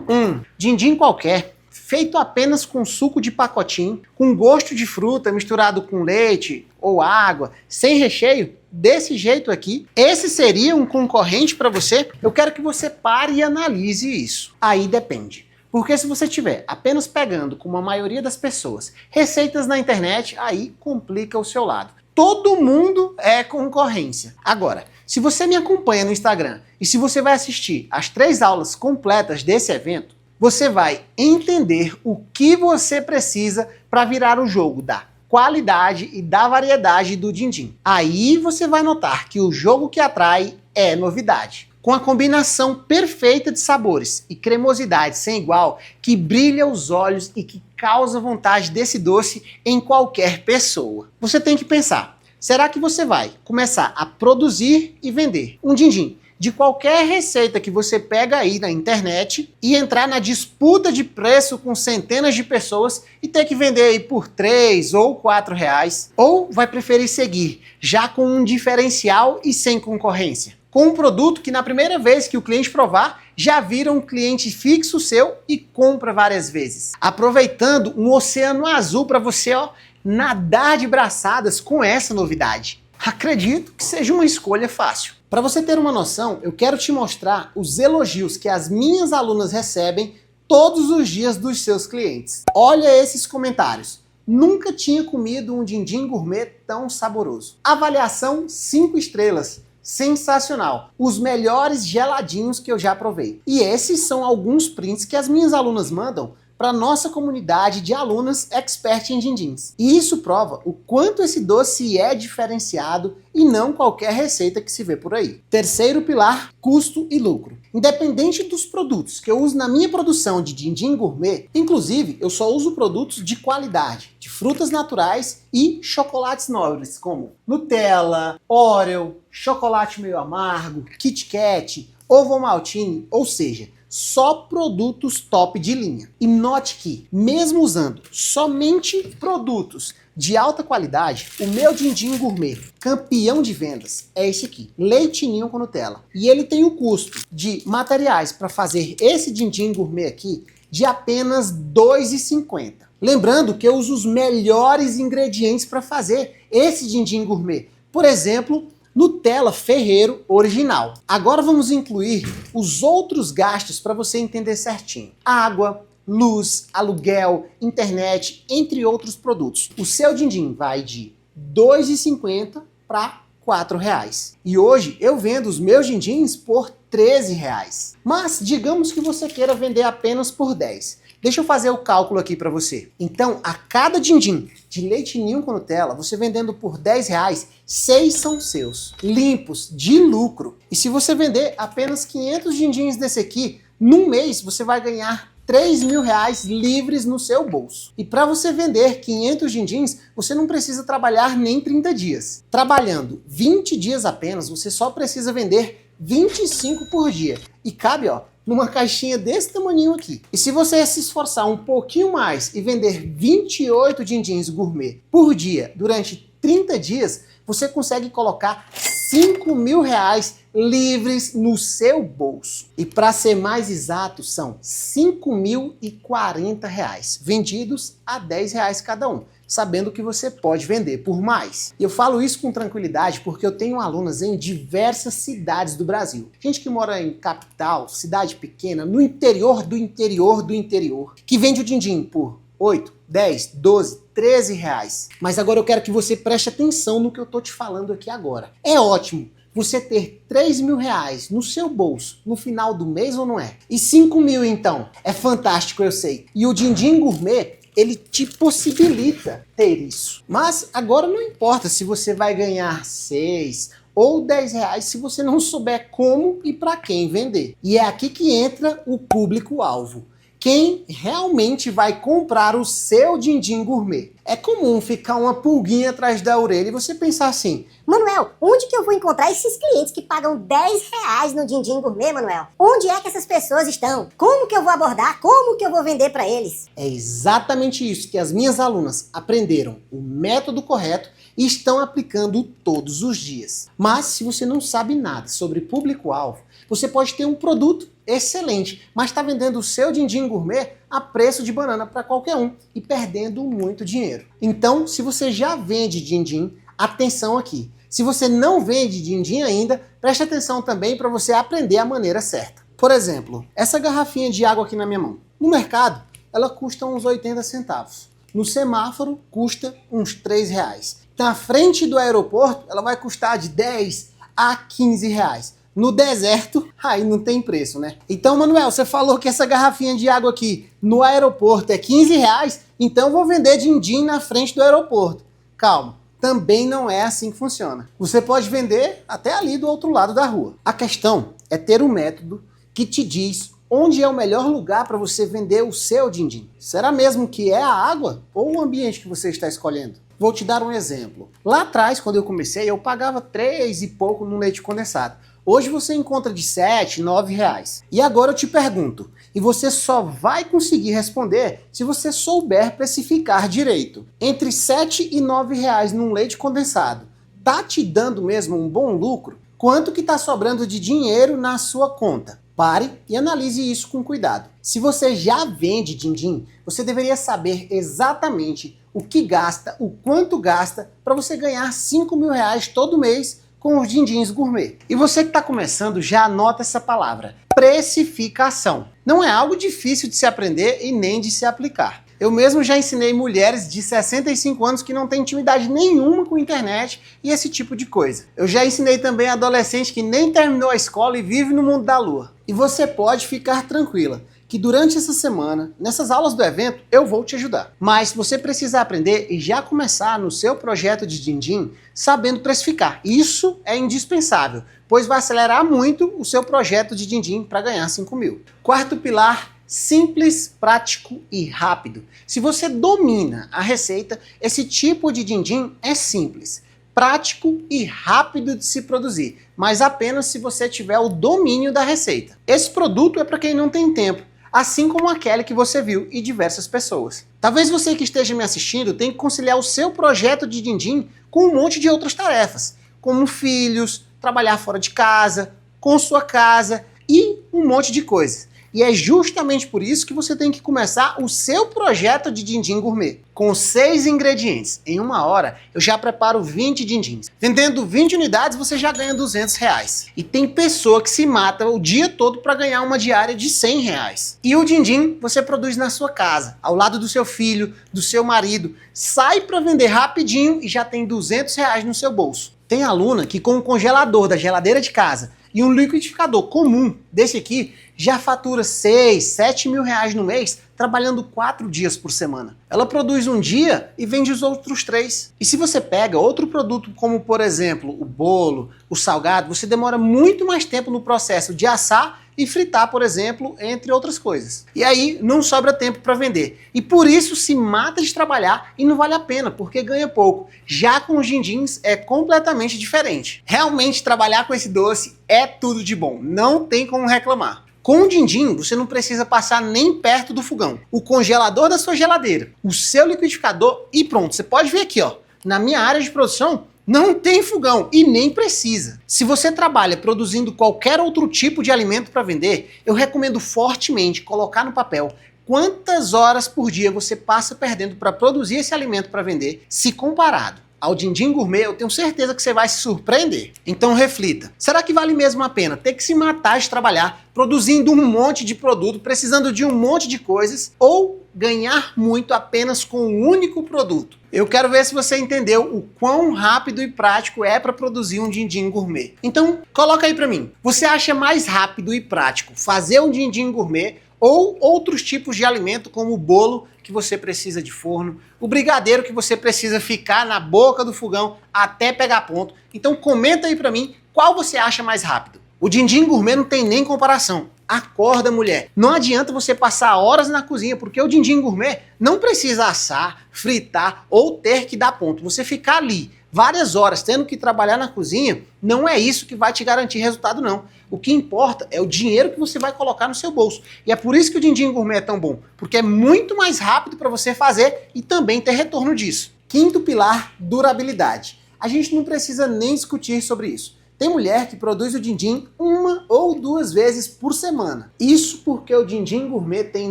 A: Dindim qualquer, feito apenas com suco de pacotinho, com gosto de fruta misturado com leite ou água, sem recheio, desse jeito aqui. Esse seria um concorrente para você? Eu quero que você pare e analise isso. Aí depende. Porque se você estiver apenas pegando, como a maioria das pessoas, receitas na internet, aí complica o seu lado. Todo mundo é concorrência. Agora, se você me acompanha no Instagram e se você vai assistir as 3 aulas completas desse evento, você vai entender o que você precisa para virar o jogo da qualidade e da variedade do dindim. Aí você vai notar que o jogo que atrai é novidade. Com a combinação perfeita de sabores e cremosidade sem igual, que brilha os olhos e que causa vontade desse doce em qualquer pessoa. Você tem que pensar, será que você vai começar a produzir e vender um dindim de qualquer receita que você pega aí na internet e entrar na disputa de preço com centenas de pessoas e ter que vender aí por 3 ou 4 reais? Ou vai preferir seguir já com um diferencial e sem concorrência? Com um produto que na primeira vez que o cliente provar, já vira um cliente fixo seu e compra várias vezes. Aproveitando um oceano azul para você, ó, nadar de braçadas com essa novidade. Acredito que seja uma escolha fácil. Para você ter uma noção, eu quero te mostrar os elogios que as minhas alunas recebem todos os dias dos seus clientes. Olha esses comentários. Nunca tinha comido um dindim gourmet tão saboroso. Avaliação 5 estrelas. Sensacional. Os melhores geladinhos que eu já provei. E esses são alguns prints que as minhas alunas mandam para nossa comunidade de alunas expert em dindins. E isso prova o quanto esse doce é diferenciado e não qualquer receita que se vê por aí. Terceiro pilar, custo e lucro. Independente dos produtos que eu uso na minha produção de dindim gourmet, inclusive eu só uso produtos de qualidade, de frutas naturais e chocolates nobres, como Nutella, Oreo, chocolate meio amargo, Kit Kat, Ovomaltine, ou seja, só produtos top de linha. E note que, mesmo usando somente produtos de alta qualidade, o meu dindim gourmet, campeão de vendas, é esse aqui, Leite Ninho com Nutella. E ele tem o custo de materiais para fazer esse dindim gourmet aqui de apenas R$ 2,50. Lembrando que eu uso os melhores ingredientes para fazer esse dindim gourmet. Por exemplo, Nutella Ferrero original. Agora vamos incluir os outros gastos para você entender certinho. Água, luz, aluguel, internet, entre outros produtos. O seu din-din vai de R$ 2,50 para R$ 4,00. E hoje eu vendo os meus din-dins por R$ 13,00. Mas digamos que você queira vender apenas por 10. Deixa eu fazer o cálculo aqui para você. Então, a cada din-din de leite ninho com Nutella, você vendendo por R$ 10,00, 6 são seus, limpos, de lucro. E se você vender apenas 500 din-dins desse aqui, num mês você vai ganhar R$ 3.000 livres no seu bolso. E para você vender 500 din-dins, você não precisa trabalhar nem 30 dias. Trabalhando 20 dias apenas, você só precisa vender 25 por dia. E cabe, ó, numa caixinha desse tamaninho aqui. E se você se esforçar um pouquinho mais e vender 28 din-dins gourmet por dia durante 30 dias, você consegue colocar R$ 5.000 livres no seu bolso. E para ser mais exato, são R$ 5.040 vendidos a R$ 10,00 cada um, sabendo que você pode vender por mais. E eu falo isso com tranquilidade porque eu tenho alunas em diversas cidades do Brasil. Gente que mora em capital, cidade pequena, no interior do interior do interior, que vende o din-din por 8, 10, 12, 13 reais. Mas agora eu quero que você preste atenção no que eu tô te falando aqui agora. É ótimo você ter R$ 3.000 no seu bolso no final do mês ou não é? E 5.000 então? É fantástico, eu sei. E o din-din gourmet, ele te possibilita ter isso. Mas agora não importa se você vai ganhar 6 ou R$ 10 se você não souber como e para quem vender. E é aqui que entra o público-alvo. Quem realmente vai comprar o seu din-din gourmet. É comum ficar uma pulguinha atrás da orelha e você pensar assim:
F: Manuel, onde que eu vou encontrar esses clientes que pagam R$ 10 no din-din gourmet, Manuel? Onde é que essas pessoas estão? Como que eu vou abordar? Como que eu vou vender para eles?
A: É exatamente isso que as minhas alunas aprenderam o método correto e estão aplicando todos os dias. Mas se você não sabe nada sobre público-alvo, você pode ter um produto excelente, mas está vendendo o seu din-din gourmet a preço de banana para qualquer um e perdendo muito dinheiro. Então, se você já vende din-din, atenção aqui. Se você não vende din-din ainda, preste atenção também para você aprender a maneira certa. Por exemplo, essa garrafinha de água aqui na minha mão. No mercado, ela custa uns 80 centavos. No semáforo, custa uns R$ 3. Na frente do aeroporto, ela vai custar de 10 a 15 reais. No deserto, aí não tem preço, né? Então, Manuel, você falou que essa garrafinha de água aqui no aeroporto é 15 reais, então eu vou vender din-din na frente do aeroporto. Calma, também não é assim que funciona. Você pode vender até ali do outro lado da rua. A questão é ter um método que te diz onde é o melhor lugar para você vender o seu din-din. Será mesmo que é a água ou o ambiente que você está escolhendo? Vou te dar um exemplo. Lá atrás, quando eu comecei, eu pagava 3 e pouco no leite condensado. Hoje você encontra de 7, 9 reais. E agora eu te pergunto, e você só vai conseguir responder se você souber precificar direito. Entre 7 e 9 reais num leite condensado, tá te dando mesmo um bom lucro? Quanto que tá sobrando de dinheiro na sua conta? Pare e analise isso com cuidado. Se você já vende din-din, você deveria saber exatamente o que gasta, o quanto gasta, para você ganhar 5.000 reais todo mês com os din-dins gourmet. E você que está começando, já anota essa palavra: precificação. Não é algo difícil de se aprender e nem de se aplicar. Eu mesmo já ensinei mulheres de 65 anos que não têm intimidade nenhuma com a internet e esse tipo de coisa. Eu já ensinei também adolescente que nem terminou a escola e vive no mundo da lua. E você pode ficar tranquila que durante essa semana, nessas aulas do evento, eu vou te ajudar. Mas você precisa aprender e já começar no seu projeto de din-din sabendo precificar. Isso é indispensável, pois vai acelerar muito o seu projeto de din-din para ganhar 5.000. Quarto pilar: simples, prático e rápido. Se você domina a receita, esse tipo de din-din é simples, prático e rápido de se produzir, mas apenas se você tiver o domínio da receita. Esse produto é para quem não tem tempo, assim como aquele que você viu e diversas pessoas. Talvez você que esteja me assistindo tenha que conciliar o seu projeto de din-din com um monte de outras tarefas, como filhos, trabalhar fora de casa, com sua casa e um monte de coisas. E é justamente por isso que você tem que começar o seu projeto de din-din gourmet. Com 6 ingredientes, em 1 hora, eu já preparo 20 din-dins. Vendendo 20 unidades, você já ganha R$200. E tem pessoa que se mata o dia todo para ganhar uma diária de R$100. E o din-din você produz na sua casa, ao lado do seu filho, do seu marido. Sai para vender rapidinho e já tem R$200 no seu bolso. Tem aluna que com um congelador da geladeira de casa e um liquidificador comum desse aqui já fatura 6, 7 mil reais no mês trabalhando 4 dias por semana. Ela produz um dia e vende os outros 3. E se você pega outro produto como, por exemplo, o bolo, o salgado, você demora muito mais tempo no processo de assar e fritar, por exemplo, entre outras coisas. E aí não sobra tempo para vender. E por isso se mata de trabalhar e não vale a pena, porque ganha pouco. Já com os din-dins é completamente diferente. Realmente trabalhar com esse doce é tudo de bom, não tem como reclamar. Com o din-din, você não precisa passar nem perto do fogão. O congelador da sua geladeira, o seu liquidificador e pronto. Você pode ver aqui, ó, na minha área de produção, não tem fogão e nem precisa. Se você trabalha produzindo qualquer outro tipo de alimento para vender, eu recomendo fortemente colocar no papel quantas horas por dia você passa perdendo para produzir esse alimento para vender, se comparado ao din-din gourmet, eu tenho certeza que você vai se surpreender. Então reflita, será que vale mesmo a pena ter que se matar de trabalhar produzindo um monte de produto, precisando de um monte de coisas, ou ganhar muito apenas com um único produto? Eu quero ver se você entendeu o quão rápido e prático é para produzir um din-din gourmet. Então coloca aí para mim, você acha mais rápido e prático fazer um din-din gourmet ou outros tipos de alimento como o bolo que você precisa de forno, o brigadeiro que você precisa ficar na boca do fogão até pegar ponto? Então comenta aí pra mim qual você acha mais rápido. O din-din gourmet não tem nem comparação. Acorda, mulher. Não adianta você passar horas na cozinha, porque o din-din gourmet não precisa assar, fritar ou ter que dar ponto. Você ficar ali várias horas tendo que trabalhar na cozinha, não é isso que vai te garantir resultado, não. O que importa é o dinheiro que você vai colocar no seu bolso. E é por isso que o din-din gourmet é tão bom, porque é muito mais rápido para você fazer e também ter retorno disso. Quinto pilar, durabilidade. A gente não precisa nem discutir sobre isso. Tem mulher que produz o din-din 1 ou 2 vezes por semana. Isso porque o din-din gourmet tem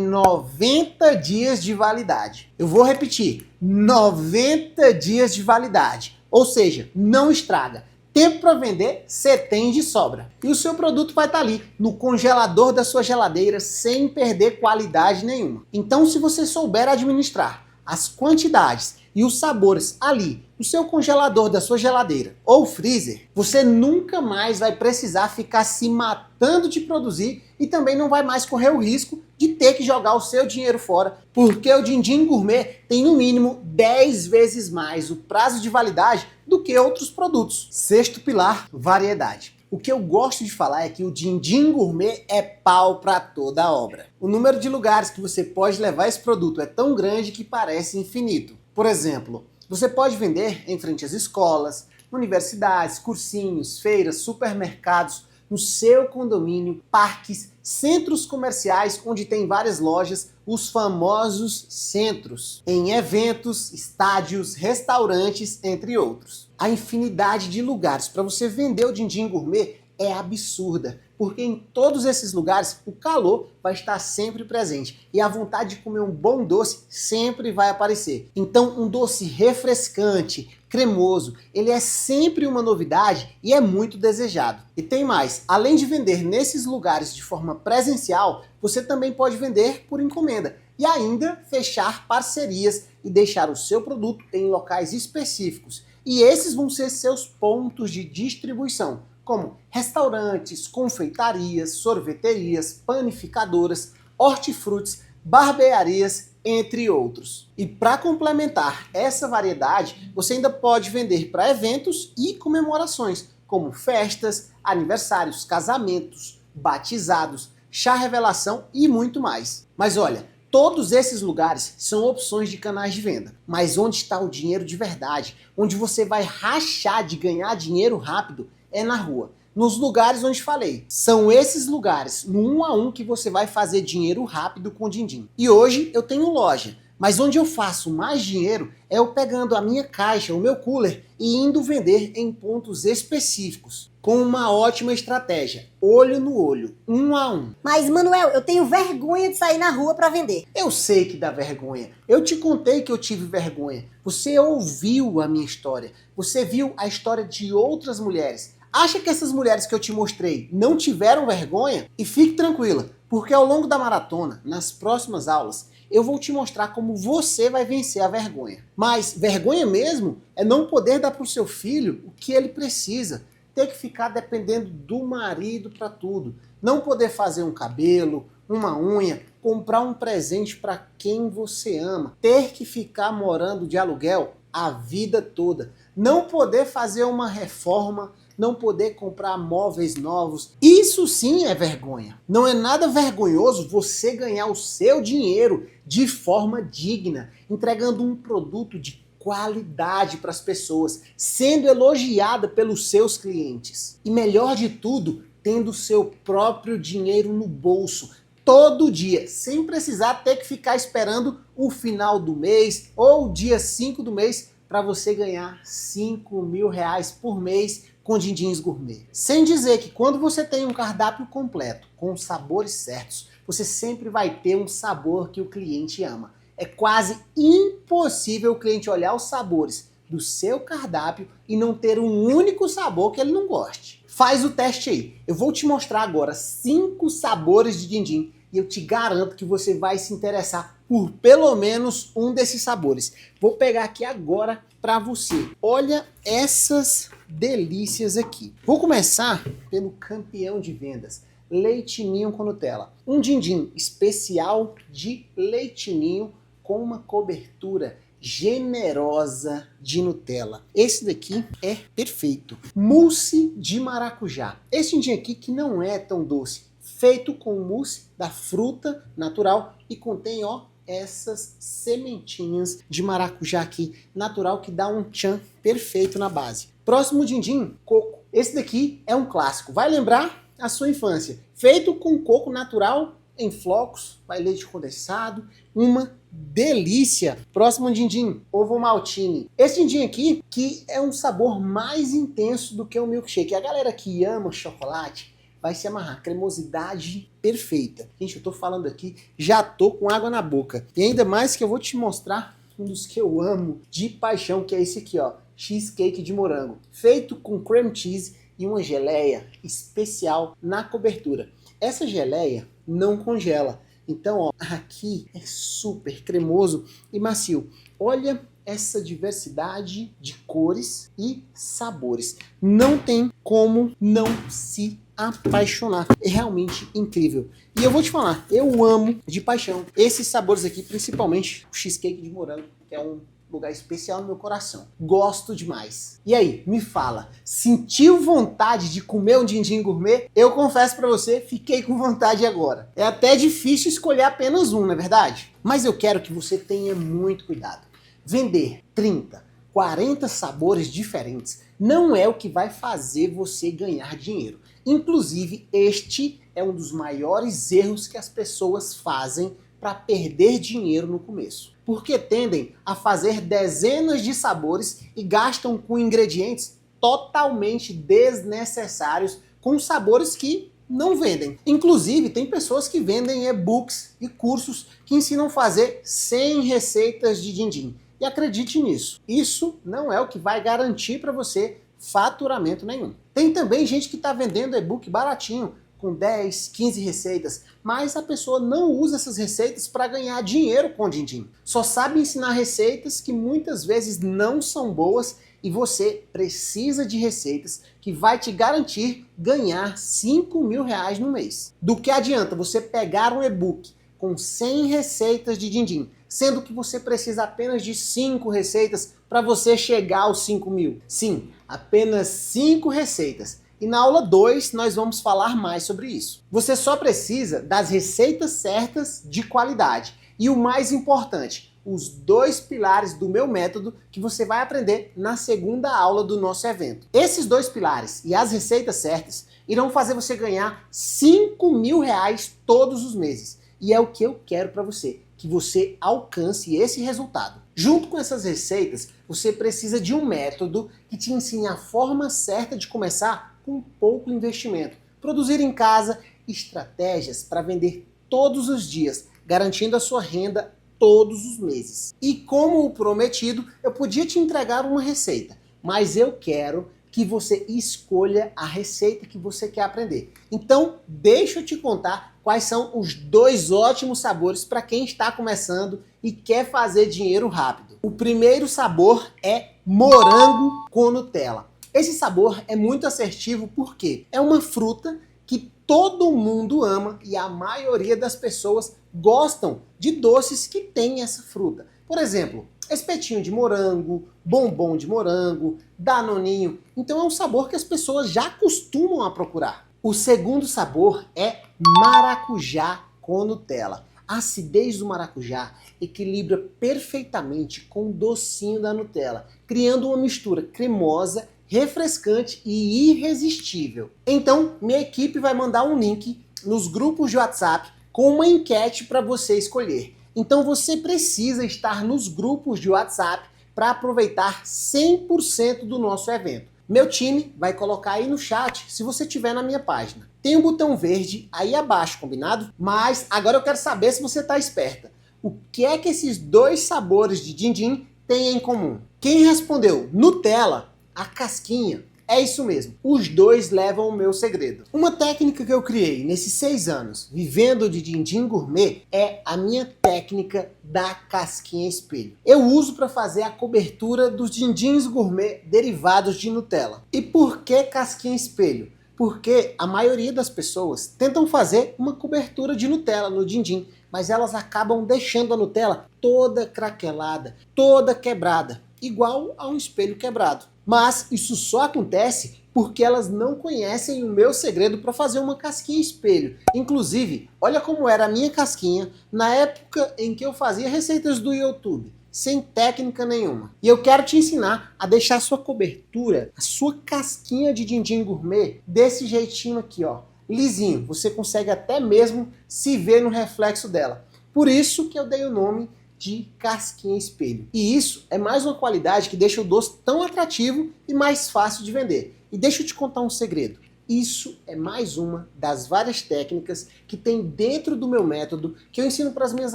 A: 90 dias de validade. Eu vou repetir, 90 dias de validade. Ou seja, não estraga. Tempo para vender, você tem de sobra. E o seu produto vai estar ali, no congelador da sua geladeira, sem perder qualidade nenhuma. Então, se você souber administrar as quantidades e os sabores ali no seu congelador da sua geladeira ou freezer, você nunca mais vai precisar ficar se matando de produzir e também não vai mais correr o risco de ter que jogar o seu dinheiro fora, porque o din-din gourmet tem no mínimo 10 vezes mais o prazo de validade do que outros produtos. Sexto pilar, variedade. O que eu gosto de falar é que o din-din gourmet é pau para toda a obra. O número de lugares que você pode levar esse produto é tão grande que parece infinito. Por exemplo, você pode vender em frente às escolas, universidades, cursinhos, feiras, supermercados, no seu condomínio, parques, centros comerciais onde tem várias lojas, os famosos centros, em eventos, estádios, restaurantes, entre outros. A infinidade de lugares para você vender o din-din gourmet é absurda, porque em todos esses lugares o calor vai estar sempre presente e a vontade de comer um bom doce sempre vai aparecer. Então um doce refrescante, cremoso, ele é sempre uma novidade e é muito desejado. E tem mais, além de vender nesses lugares de forma presencial, você também pode vender por encomenda e ainda fechar parcerias e deixar o seu produto em locais específicos. E esses vão ser seus pontos de distribuição, como restaurantes, confeitarias, sorveterias, panificadoras, hortifrutis, barbearias, entre outros. E para complementar essa variedade, você ainda pode vender para eventos e comemorações, como festas, aniversários, casamentos, batizados, chá revelação e muito mais. Mas olha, todos esses lugares são opções de canais de venda. Mas onde está o dinheiro de verdade? Onde você vai rachar de ganhar dinheiro rápido? É na rua, nos lugares onde falei. São esses lugares, no 1 a 1, que você vai fazer dinheiro rápido com o din-din. E hoje eu tenho loja Mas onde eu faço mais dinheiro é eu pegando a minha caixa, o meu cooler, e indo vender em pontos específicos, com uma ótima estratégia, olho no olho, 1 a 1.
F: Mas, Manuel, eu tenho vergonha de sair na rua para vender.
A: Eu sei que dá vergonha. Eu te contei que eu tive vergonha. Você ouviu a minha história. Você viu a história de outras mulheres. Acha que essas mulheres que eu te mostrei não tiveram vergonha? E fique tranquila, porque ao longo da maratona, nas próximas aulas, eu vou te mostrar como você vai vencer a vergonha. Mas vergonha mesmo é não poder dar para o seu filho o que ele precisa. Ter que ficar dependendo do marido para tudo. Não poder fazer um cabelo, uma unha, comprar um presente para quem você ama. Ter que ficar morando de aluguel a vida toda. Não poder fazer uma reforma, não poder comprar móveis novos. Isso sim é vergonha. Não é nada vergonhoso você ganhar o seu dinheiro de forma digna, entregando um produto de qualidade para as pessoas, sendo elogiada pelos seus clientes. E melhor de tudo, tendo seu próprio dinheiro no bolso, todo dia, sem precisar ter que ficar esperando o final do mês ou o dia 5 do mês para você ganhar 5 mil reais por mês com Dindins Gourmet. Sem dizer que quando você tem um cardápio completo, com os sabores certos, você sempre vai ter um sabor que o cliente ama. É quase impossível o cliente olhar os sabores do seu cardápio e não ter um único sabor que ele não goste. Faz o teste aí. Eu vou te mostrar agora 5 sabores de dindim e eu te garanto que você vai se interessar por pelo menos um desses sabores. Vou pegar aqui agora para você. Olha essas delícias aqui. Vou começar pelo campeão de vendas, leite ninho com Nutella. Um dindim especial de leite ninho com uma cobertura generosa de Nutella. Esse daqui é perfeito. Mousse de maracujá. Esse dindim aqui que não é tão doce, feito com mousse da fruta natural e contém, ó, essas sementinhas de maracujá aqui, natural, que dá um tchan perfeito na base. Próximo dindim, coco. Esse daqui é um clássico, vai lembrar a sua infância. Feito com coco natural em flocos, vai leite condensado, uma delícia. Próximo dindim, ovo maltine. Esse dindim aqui, que é um sabor mais intenso do que o milkshake. A galera que ama chocolate vai se amarrar, cremosidade perfeita. Gente, eu tô falando aqui, já tô com água na boca. E ainda mais que eu vou te mostrar um dos que eu amo de paixão, que é esse aqui, ó, cheesecake de morango, feito com cream cheese e uma geleia especial na cobertura. Essa geleia não congela, então, ó, aqui é super cremoso e macio. Olha essa diversidade de cores e sabores. Não tem como não se apaixonar. É realmente incrível. E eu vou te falar, eu amo de paixão esses sabores aqui, principalmente o cheesecake de morango, que é um lugar especial no meu coração. Gosto demais. E aí, me fala, sentiu vontade de comer um dindim gourmet? Eu confesso pra você, fiquei com vontade agora. É até difícil escolher apenas um, não é verdade? Mas eu quero que você tenha muito cuidado. Vender 30, 40 sabores diferentes não é o que vai fazer você ganhar dinheiro. Inclusive, este é um dos maiores erros que as pessoas fazem para perder dinheiro no começo. Porque tendem a fazer dezenas de sabores e gastam com ingredientes totalmente desnecessários, com sabores que não vendem. Inclusive, tem pessoas que vendem e-books e cursos que ensinam a fazer 100 receitas de dindim. E acredite nisso, isso não é o que vai garantir para você faturamento nenhum. Tem também gente que está vendendo e-book baratinho, com 10, 15 receitas, mas a pessoa não usa essas receitas para ganhar dinheiro com o dindim. Só sabe ensinar receitas que muitas vezes não são boas e você precisa de receitas que vai te garantir ganhar 5 mil reais no mês. Do que adianta você pegar um e-book com 100 receitas de dindim, sendo que você precisa apenas de 5 receitas para você chegar aos 5 mil? Sim, apenas 5 receitas. E na aula 2 nós vamos falar mais sobre isso. Você só precisa das receitas certas de qualidade. E o mais importante, os 2 pilares do meu método que você vai aprender na segunda aula do nosso evento. Esses 2 pilares e as receitas certas irão fazer você ganhar 5 mil reais todos os meses. E é o que eu quero para você. que você alcance esse resultado. Junto com essas receitas, você precisa de um método que te ensine a forma certa de começar com pouco investimento. Produzir em casa estratégias para vender todos os dias, garantindo a sua renda todos os meses. E como o prometido, eu podia te entregar uma receita, mas eu quero que você escolha a receita que você quer aprender. Então, deixa eu te contar quais são os 2 ótimos sabores para quem está começando e quer fazer dinheiro rápido. O primeiro sabor é morango com Nutella. Esse sabor é muito assertivo porque é uma fruta que todo mundo ama e a maioria das pessoas gostam de doces que têm essa fruta. Por exemplo, espetinho de morango, bombom de morango, danoninho. Então é um sabor que as pessoas já costumam a procurar. O segundo sabor é maracujá com Nutella. A acidez do maracujá equilibra perfeitamente com o docinho da Nutella, criando uma mistura cremosa, refrescante e irresistível. Então, minha equipe vai mandar um link nos grupos de WhatsApp com uma enquete para você escolher. Então você precisa estar nos grupos de WhatsApp para aproveitar 100% do nosso evento. Meu time vai colocar aí no chat se você estiver na minha página. Tem um botão verde aí abaixo, combinado? Mas agora eu quero saber se você está esperta. O que é que esses 2 sabores de din-din têm em comum? Quem respondeu Nutella, a casquinha, é isso mesmo. Os 2 levam o meu segredo. Uma técnica que eu criei nesses 6 anos vivendo de din-din gourmet é a minha técnica da casquinha espelho. Eu uso para fazer a cobertura dos din-dins gourmet derivados de Nutella. E por que casquinha espelho? Porque a maioria das pessoas tentam fazer uma cobertura de Nutella no din-din, mas elas acabam deixando a Nutella toda craquelada, toda quebrada, igual a um espelho quebrado. Mas isso só acontece porque elas não conhecem o meu segredo para fazer uma casquinha espelho. Inclusive, olha como era a minha casquinha na época em que eu fazia receitas do YouTube, sem técnica nenhuma. E eu quero te ensinar a deixar a sua cobertura, a sua casquinha de din-din gourmet, desse jeitinho aqui, ó, lisinho. Você consegue até mesmo se ver no reflexo dela. Por isso que eu dei o nome de casquinha espelho. E isso é mais uma qualidade que deixa o doce tão atrativo e mais fácil de vender. E deixa eu te contar um segredo. Isso é mais uma das várias técnicas que tem dentro do meu método que eu ensino para as minhas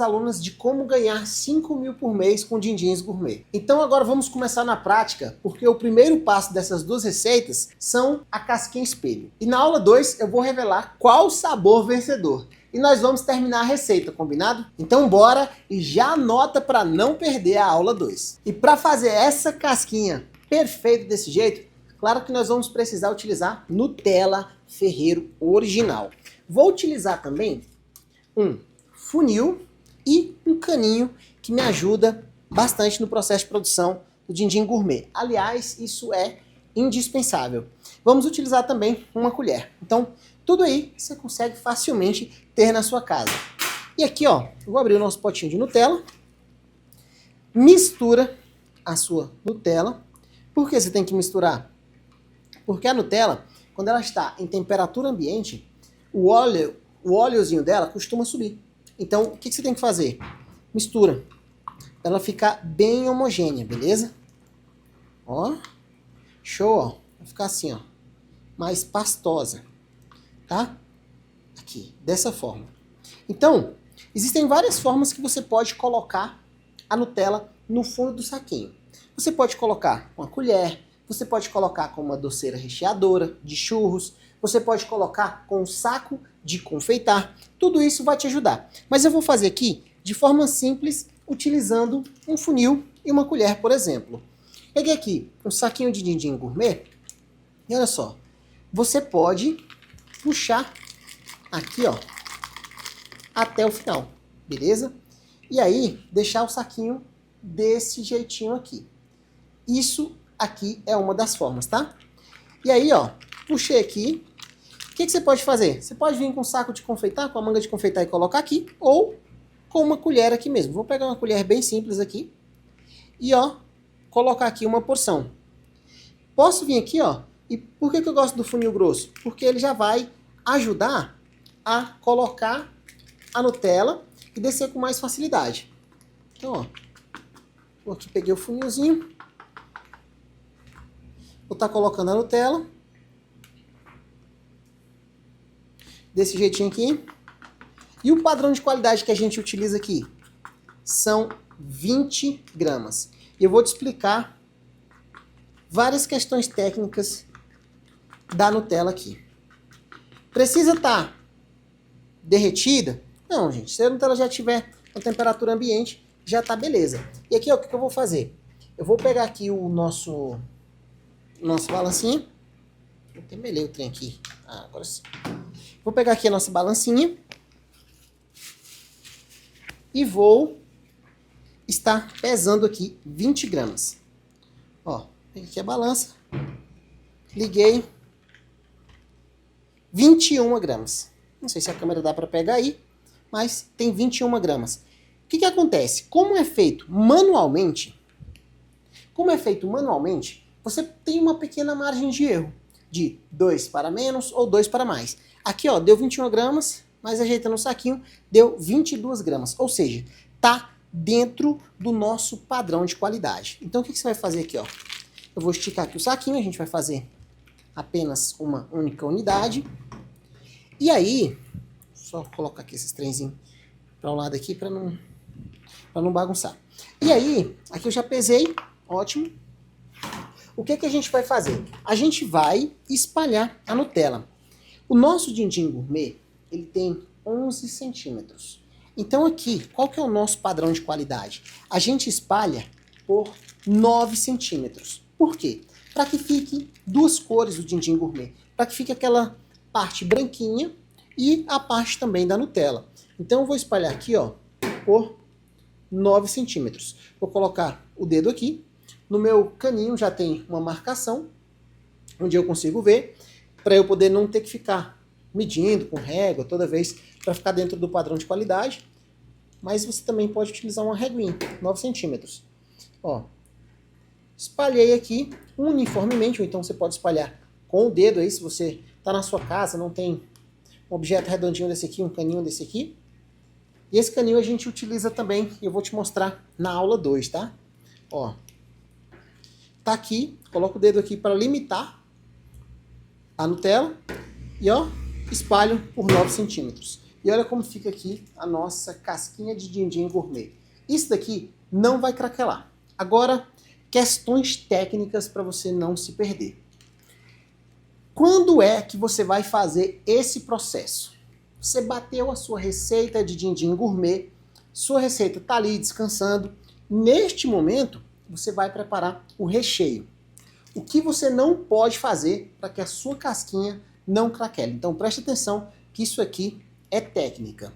A: alunas de como ganhar 5 mil por mês com din-dins gourmet. Então agora vamos começar na prática, porque o primeiro passo dessas 2 receitas são a casquinha espelho. E na aula 2 eu vou revelar qual sabor vencedor. E nós vamos terminar a receita, combinado? Então bora e já anota para não perder a aula 2. E para fazer essa casquinha perfeita desse jeito, claro que nós vamos precisar utilizar Nutella Ferrero original. Vou utilizar também um funil e um caninho que me ajuda bastante no processo de produção do din-din gourmet. Aliás, isso é indispensável. Vamos utilizar também uma colher. Então, tudo aí você consegue facilmente ter na sua casa. E aqui, ó, eu vou abrir o nosso potinho de Nutella. Mistura a sua Nutella. Por que você tem que misturar? Porque a Nutella, quando ela está em temperatura ambiente, o óleozinho dela costuma subir. Então, o que você tem que fazer? Mistura. Pra ela ficar bem homogênea, beleza? Ó, show, ó. Vai ficar assim, ó, mais pastosa, tá? Aqui, dessa forma. Então, existem várias formas que você pode colocar a Nutella no fundo do saquinho. Você pode colocar com a colher, você pode colocar com uma doceira recheadora de churros, você pode colocar com um saco de confeitar. Tudo isso vai te ajudar. Mas eu vou fazer aqui de forma simples, utilizando um funil e uma colher, por exemplo. Peguei aqui um saquinho de din-din gourmet e olha só, você pode puxar aqui, ó, até o final, beleza? E aí, deixar o saquinho desse jeitinho aqui. Isso aqui é uma das formas, tá? E aí, ó, puxei aqui. O que você pode fazer? Você pode vir com um saco de confeitar, com a manga de confeitar e colocar aqui, ou com uma colher aqui mesmo. Vou pegar uma colher bem simples aqui e, ó, colocar aqui uma porção. Posso vir aqui, ó, e por que eu gosto do funil grosso? Porque ele já vai ajudar a colocar a Nutella e descer com mais facilidade. Então, ó, aqui peguei o funilzinho, vou estar colocando a Nutella, desse jeitinho aqui. E o padrão de qualidade que a gente utiliza aqui são 20 gramas. E eu vou te explicar várias questões técnicas da Nutella aqui. Precisa estar derretida? Não, gente. Se a Nutella já estiver na temperatura ambiente, já está beleza. E aqui, ó, o que eu vou fazer? Eu vou pegar aqui o nosso balancinho. Eu temelei o trem aqui. Ah, agora sim. Vou pegar aqui a nossa balancinha. E vou estar pesando aqui 20 gramas. Ó, peguei aqui a balança. Liguei. 21 gramas. Não sei se a câmera dá para pegar aí, mas tem 21 gramas. O que acontece? Como é feito manualmente, você tem uma pequena margem de erro. De 2 para menos ou 2 para mais. Aqui, ó, deu 21 gramas, mas ajeitando o saquinho, deu 22 gramas. Ou seja, tá dentro do nosso padrão de qualidade. Então, o que você vai fazer aqui, ó? Eu vou esticar aqui o saquinho, a gente vai fazer apenas uma única unidade. E aí, só colocar aqui esses trenzinhos para o lado aqui para não bagunçar. E aí, aqui eu já pesei, ótimo. O que a gente vai fazer? A gente vai espalhar a Nutella. O nosso din-din gourmet, ele tem 11 centímetros. Então aqui, qual que é o nosso padrão de qualidade? A gente espalha por 9 centímetros. Por quê? Para que fique duas cores do din-din gourmet. Para que fique aquela parte branquinha e a parte também da Nutella. Então eu vou espalhar aqui, ó, por 9 centímetros. Vou colocar o dedo aqui. No meu caninho já tem uma marcação, onde eu consigo ver, para eu poder não ter que ficar medindo com régua toda vez, para ficar dentro do padrão de qualidade. Mas você também pode utilizar uma reguinha, 9 centímetros. Ó, espalhei aqui uniformemente, ou então você pode espalhar com o dedo aí, se você está na sua casa, não tem um objeto redondinho desse aqui, um caninho desse aqui. E esse caninho a gente utiliza também, e eu vou te mostrar na aula 2, tá? Ó, tá aqui, coloco o dedo aqui para limitar a Nutella e ó, espalho por 9 centímetros. E olha como fica aqui a nossa casquinha de din-din gourmet. Isso daqui não vai craquelar. Agora, questões técnicas para você não se perder. Quando é que você vai fazer esse processo? Você bateu a sua receita de din-din gourmet, sua receita está ali descansando. Neste momento, você vai preparar o recheio. O que você não pode fazer para que a sua casquinha não craquele. Então preste atenção que isso aqui é técnica.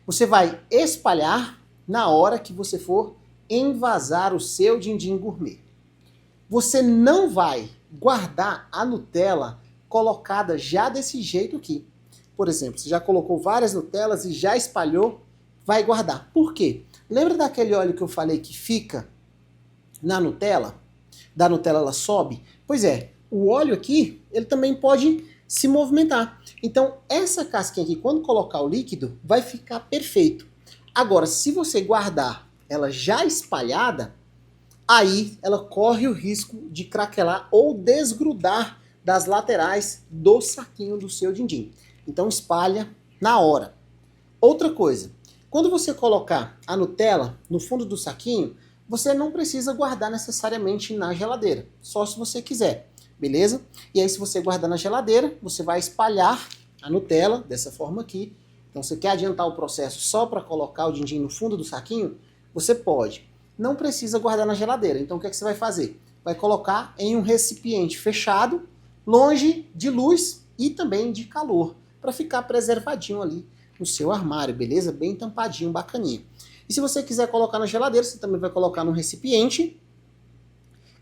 A: Você vai espalhar na hora que você for envasar o seu din-din gourmet. Você não vai guardar a Nutella colocada já desse jeito aqui. Por exemplo, você já colocou várias Nutellas e já espalhou, vai guardar. Por quê? Lembra daquele óleo que eu falei que fica na Nutella? Da Nutella ela sobe? Pois é, o óleo aqui, ele também pode se movimentar. Então, essa casquinha aqui, quando colocar o líquido, vai ficar perfeito. Agora, se você guardar ela já espalhada, aí ela corre o risco de craquelar ou desgrudar das laterais do saquinho do seu din-din. Então, espalha na hora. Outra coisa, quando você colocar a Nutella no fundo do saquinho, você não precisa guardar necessariamente na geladeira, só se você quiser, beleza? E aí se você guardar na geladeira, você vai espalhar a Nutella dessa forma aqui. Então você quer adiantar o processo só para colocar o din-din no fundo do saquinho? Você pode. Não precisa guardar na geladeira. Então o que é que você vai fazer? Vai colocar em um recipiente fechado, longe de luz e também de calor, para ficar preservadinho ali no seu armário, beleza? Bem tampadinho, bacaninha. E se você quiser colocar na geladeira, você também vai colocar no recipiente.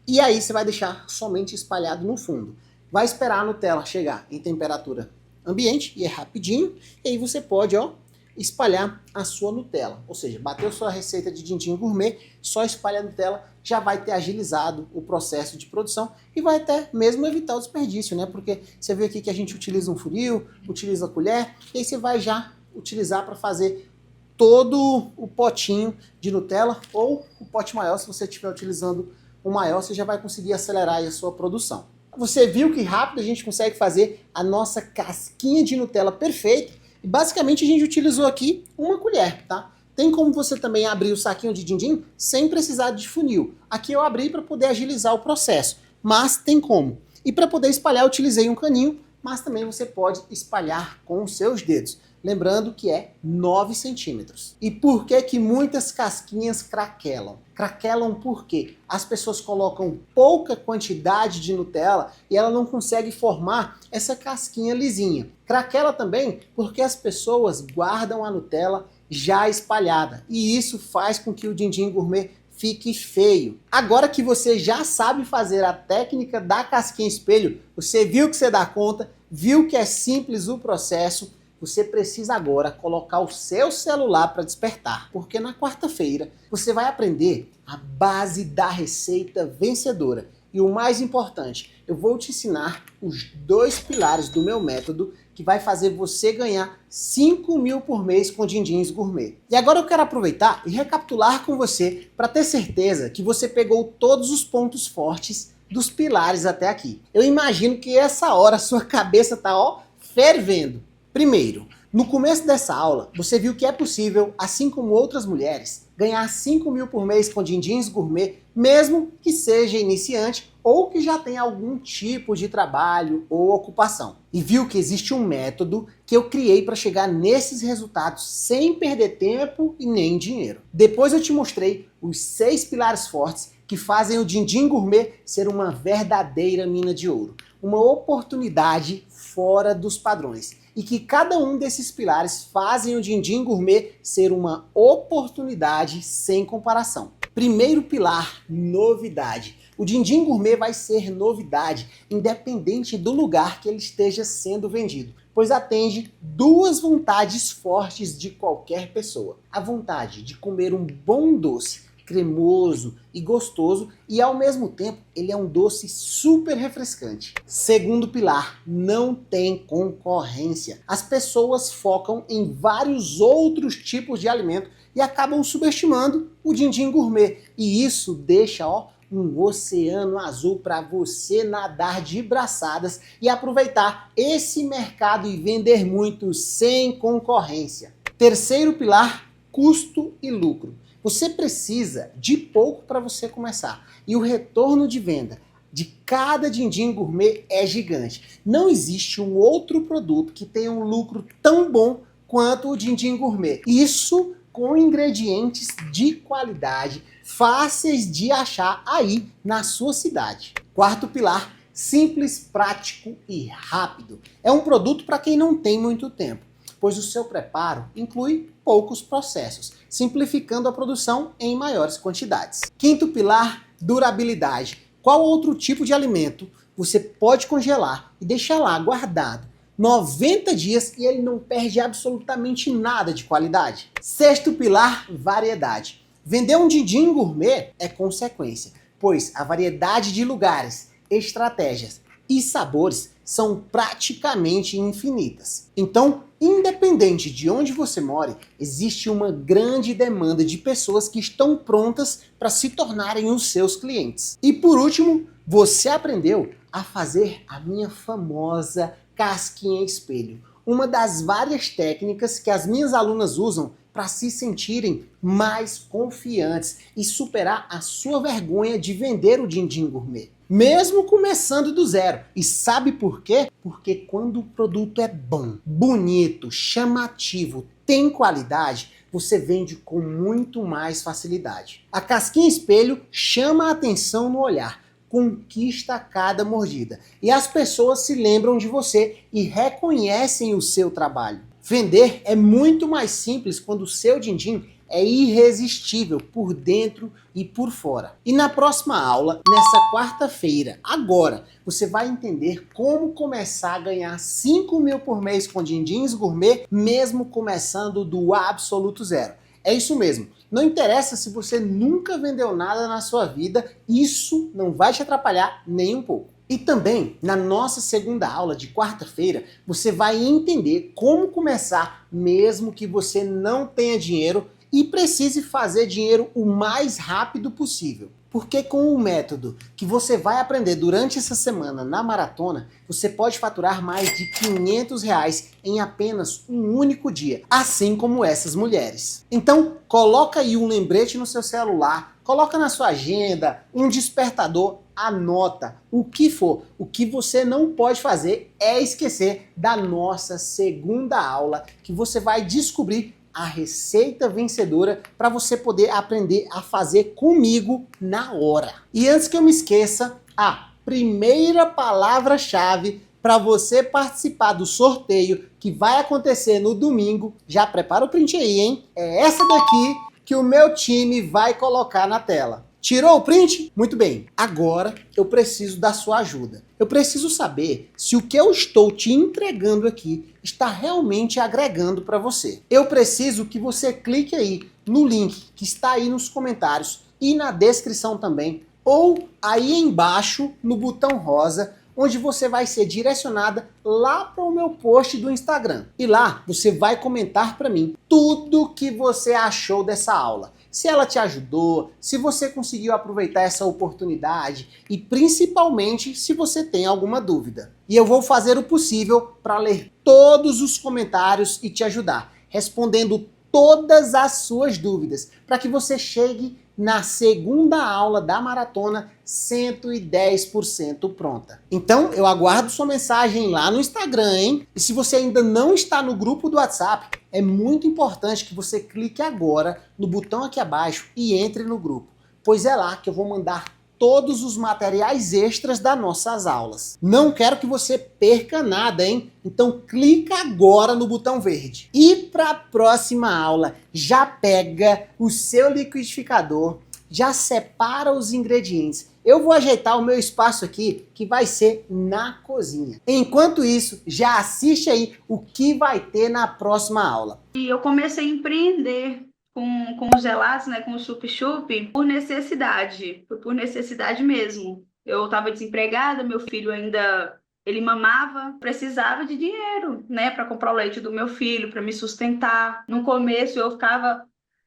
A: E aí você vai deixar somente espalhado no fundo. Vai esperar a Nutella chegar em temperatura ambiente, e é rapidinho. E aí você pode, ó, espalhar a sua Nutella. Ou seja, bateu sua receita de din-din gourmet, só espalha a Nutella, já vai ter agilizado o processo de produção e vai até mesmo evitar o desperdício, né? Porque você vê aqui que a gente utiliza um funil, utiliza a colher, e aí você vai já utilizar para fazer todo o potinho de Nutella, ou o pote maior, se você estiver utilizando o maior, você já vai conseguir acelerar aí a sua produção. Você viu que rápido a gente consegue fazer a nossa casquinha de Nutella perfeita, e basicamente a gente utilizou aqui uma colher, tá? Tem como você também abrir o saquinho de din-din sem precisar de funil. Aqui eu abri para poder agilizar o processo, mas tem como. E para poder espalhar eu utilizei um caninho, mas também você pode espalhar com os seus dedos. Lembrando que é 9 centímetros. E por que que muitas casquinhas craquelam? Craquelam porque as pessoas colocam pouca quantidade de Nutella e ela não consegue formar essa casquinha lisinha. Craquela também porque as pessoas guardam a Nutella já espalhada. E isso faz com que o din-din gourmet fique feio. Agora que você já sabe fazer a técnica da casquinha espelho, você viu que você dá conta, viu que é simples o processo, você precisa agora colocar o seu celular para despertar, porque na quarta-feira você vai aprender a base da receita vencedora. E o mais importante, eu vou te ensinar os 2 pilares do meu método que vai fazer você ganhar 5 mil por mês com din-dins gourmet. E agora eu quero aproveitar e recapitular com você para ter certeza que você pegou todos os pontos fortes dos pilares até aqui. Eu imagino que essa hora a sua cabeça tá fervendo. Primeiro, no começo dessa aula, você viu que é possível, assim como outras mulheres, ganhar 5 mil por mês com din-dins gourmet, mesmo que seja iniciante ou que já tenha algum tipo de trabalho ou ocupação. E viu que existe um método que eu criei para chegar nesses resultados sem perder tempo e nem dinheiro. Depois eu te mostrei os 6 pilares fortes que fazem o din-din gourmet ser uma verdadeira mina de ouro, uma oportunidade fora dos padrões. E que cada um desses pilares fazem o din-din gourmet ser uma oportunidade sem comparação. Primeiro pilar, novidade. O din-din gourmet vai ser novidade, independente do lugar que ele esteja sendo vendido, pois atende 2 vontades fortes de qualquer pessoa. A vontade de comer um bom doce, cremoso e gostoso, e ao mesmo tempo ele é um doce super refrescante. Segundo pilar, não tem concorrência. As pessoas focam em vários outros tipos de alimento e acabam subestimando o din-din gourmet, e isso deixa um oceano azul para você nadar de braçadas e aproveitar esse mercado e vender muito sem concorrência. Terceiro pilar, custo e lucro. Você precisa de pouco para você começar, e o retorno de venda de cada din-din gourmet é gigante. Não existe um outro produto que tenha um lucro tão bom quanto o din-din gourmet. Isso com ingredientes de qualidade, fáceis de achar aí na sua cidade. Quarto pilar, simples, prático e rápido. É um produto para quem não tem muito tempo, pois o seu preparo inclui poucos processos, simplificando a produção em maiores quantidades. Quinto pilar, durabilidade. Qual outro tipo de alimento você pode congelar e deixar lá guardado 90 dias e ele não perde absolutamente nada de qualidade? Sexto pilar, variedade. Vender um din-din gourmet é consequência, pois a variedade de lugares, estratégias e sabores são praticamente infinitas. Então, independente de onde você more, existe uma grande demanda de pessoas que estão prontas para se tornarem os seus clientes. E por último, você aprendeu a fazer a minha famosa casquinha espelho, uma das várias técnicas que as minhas alunas usam para se sentirem mais confiantes e superar a sua vergonha de vender o din-din gourmet, mesmo começando do zero. E sabe por quê? Porque quando o produto é bom, bonito, chamativo, tem qualidade, você vende com muito mais facilidade. A casquinha espelho chama a atenção no olhar, conquista cada mordida, e as pessoas se lembram de você e reconhecem o seu trabalho. Vender é muito mais simples quando o seu din-din é irresistível por dentro e por fora. E na próxima aula, nessa quarta-feira, agora, você vai entender como começar a ganhar 5 mil por mês com din-dins gourmet, mesmo começando do absoluto zero. É isso mesmo. Não interessa se você nunca vendeu nada na sua vida, isso não vai te atrapalhar nem um pouco. E também, na nossa segunda aula de quarta-feira, você vai entender como começar mesmo que você não tenha dinheiro e precise fazer dinheiro o mais rápido possível. Porque com o método que você vai aprender durante essa semana na maratona, você pode faturar mais de R$ 500 em apenas um único dia, assim como essas mulheres. Então, coloca aí um lembrete no seu celular, coloca na sua agenda, um despertador, anota o que for. O que você não pode fazer é esquecer da nossa segunda aula, que você vai descobrir a receita vencedora para você poder aprender a fazer comigo na hora. E antes que eu me esqueça, a primeira palavra-chave para você participar do sorteio que vai acontecer no domingo, já prepara o print aí, hein? É essa daqui que o meu time vai colocar na tela. Tirou o print? Muito bem. Agora eu preciso da sua ajuda. Eu preciso saber se o que eu estou te entregando aqui está realmente agregando para você. Eu preciso que você clique aí no link que está aí nos comentários e na descrição também, ou aí embaixo no botão rosa, onde você vai ser direcionada lá para o meu post do Instagram. E lá você vai comentar para mim tudo que você achou dessa aula. Se ela te ajudou, se você conseguiu aproveitar essa oportunidade e principalmente se você tem alguma dúvida. E eu vou fazer o possível para ler todos os comentários e te ajudar, respondendo todas as suas dúvidas, para que você chegue na segunda aula da maratona 110% pronta. Então, eu aguardo sua mensagem lá no Instagram, hein? E se você ainda não está no grupo do WhatsApp, é muito importante que você clique agora no botão aqui abaixo e entre no grupo, pois é lá que eu vou mandar todos os materiais extras das nossas aulas. Não quero que você perca nada, hein? Então clica agora no botão verde. E para a próxima aula, já pega o seu liquidificador, já separa os ingredientes. Eu vou ajeitar o meu espaço aqui, que vai ser na cozinha. Enquanto isso, já assiste aí o que vai ter na próxima aula.
G: E eu comecei a empreender com os gelados, né, com o chup-chup, por necessidade, foi por necessidade mesmo. Eu estava desempregada, meu filho ainda, ele mamava, precisava de dinheiro, né, para comprar o leite do meu filho, para me sustentar. No começo eu ficava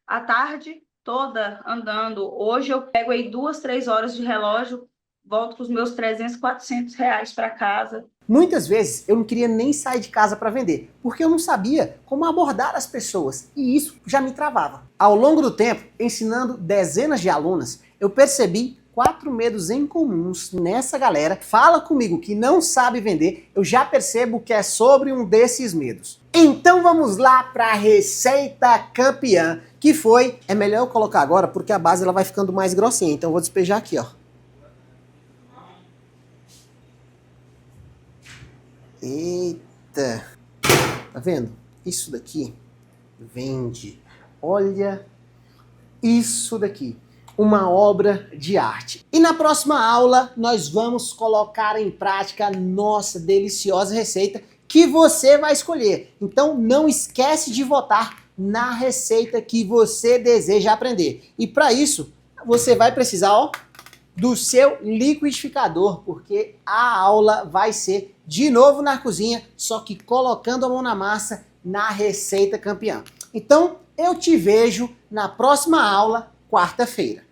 G: a tarde toda andando. Hoje eu pego aí 2, 3 horas de relógio, volto com os meus 300, 400 reais para casa.
A: Muitas vezes eu não queria nem sair de casa para vender, porque eu não sabia como abordar as pessoas e isso já me travava. Ao longo do tempo, ensinando dezenas de alunas, eu percebi 4 medos em comuns nessa galera. Fala comigo que não sabe vender, eu já percebo que é sobre um desses medos. Então vamos lá para a receita campeã, que foi... É melhor eu colocar agora porque a base ela vai ficando mais grossinha, então eu vou despejar aqui, ó. Eita, tá vendo? Isso daqui vende. Olha isso daqui, uma obra de arte. E na próxima aula nós vamos colocar em prática a nossa deliciosa receita que você vai escolher. Então não esquece de votar na receita que você deseja aprender. E para isso você vai precisar, ó, do seu liquidificador, porque a aula vai ser de novo na cozinha, só que colocando a mão na massa na receita campeã. Então, eu te vejo na próxima aula, quarta-feira.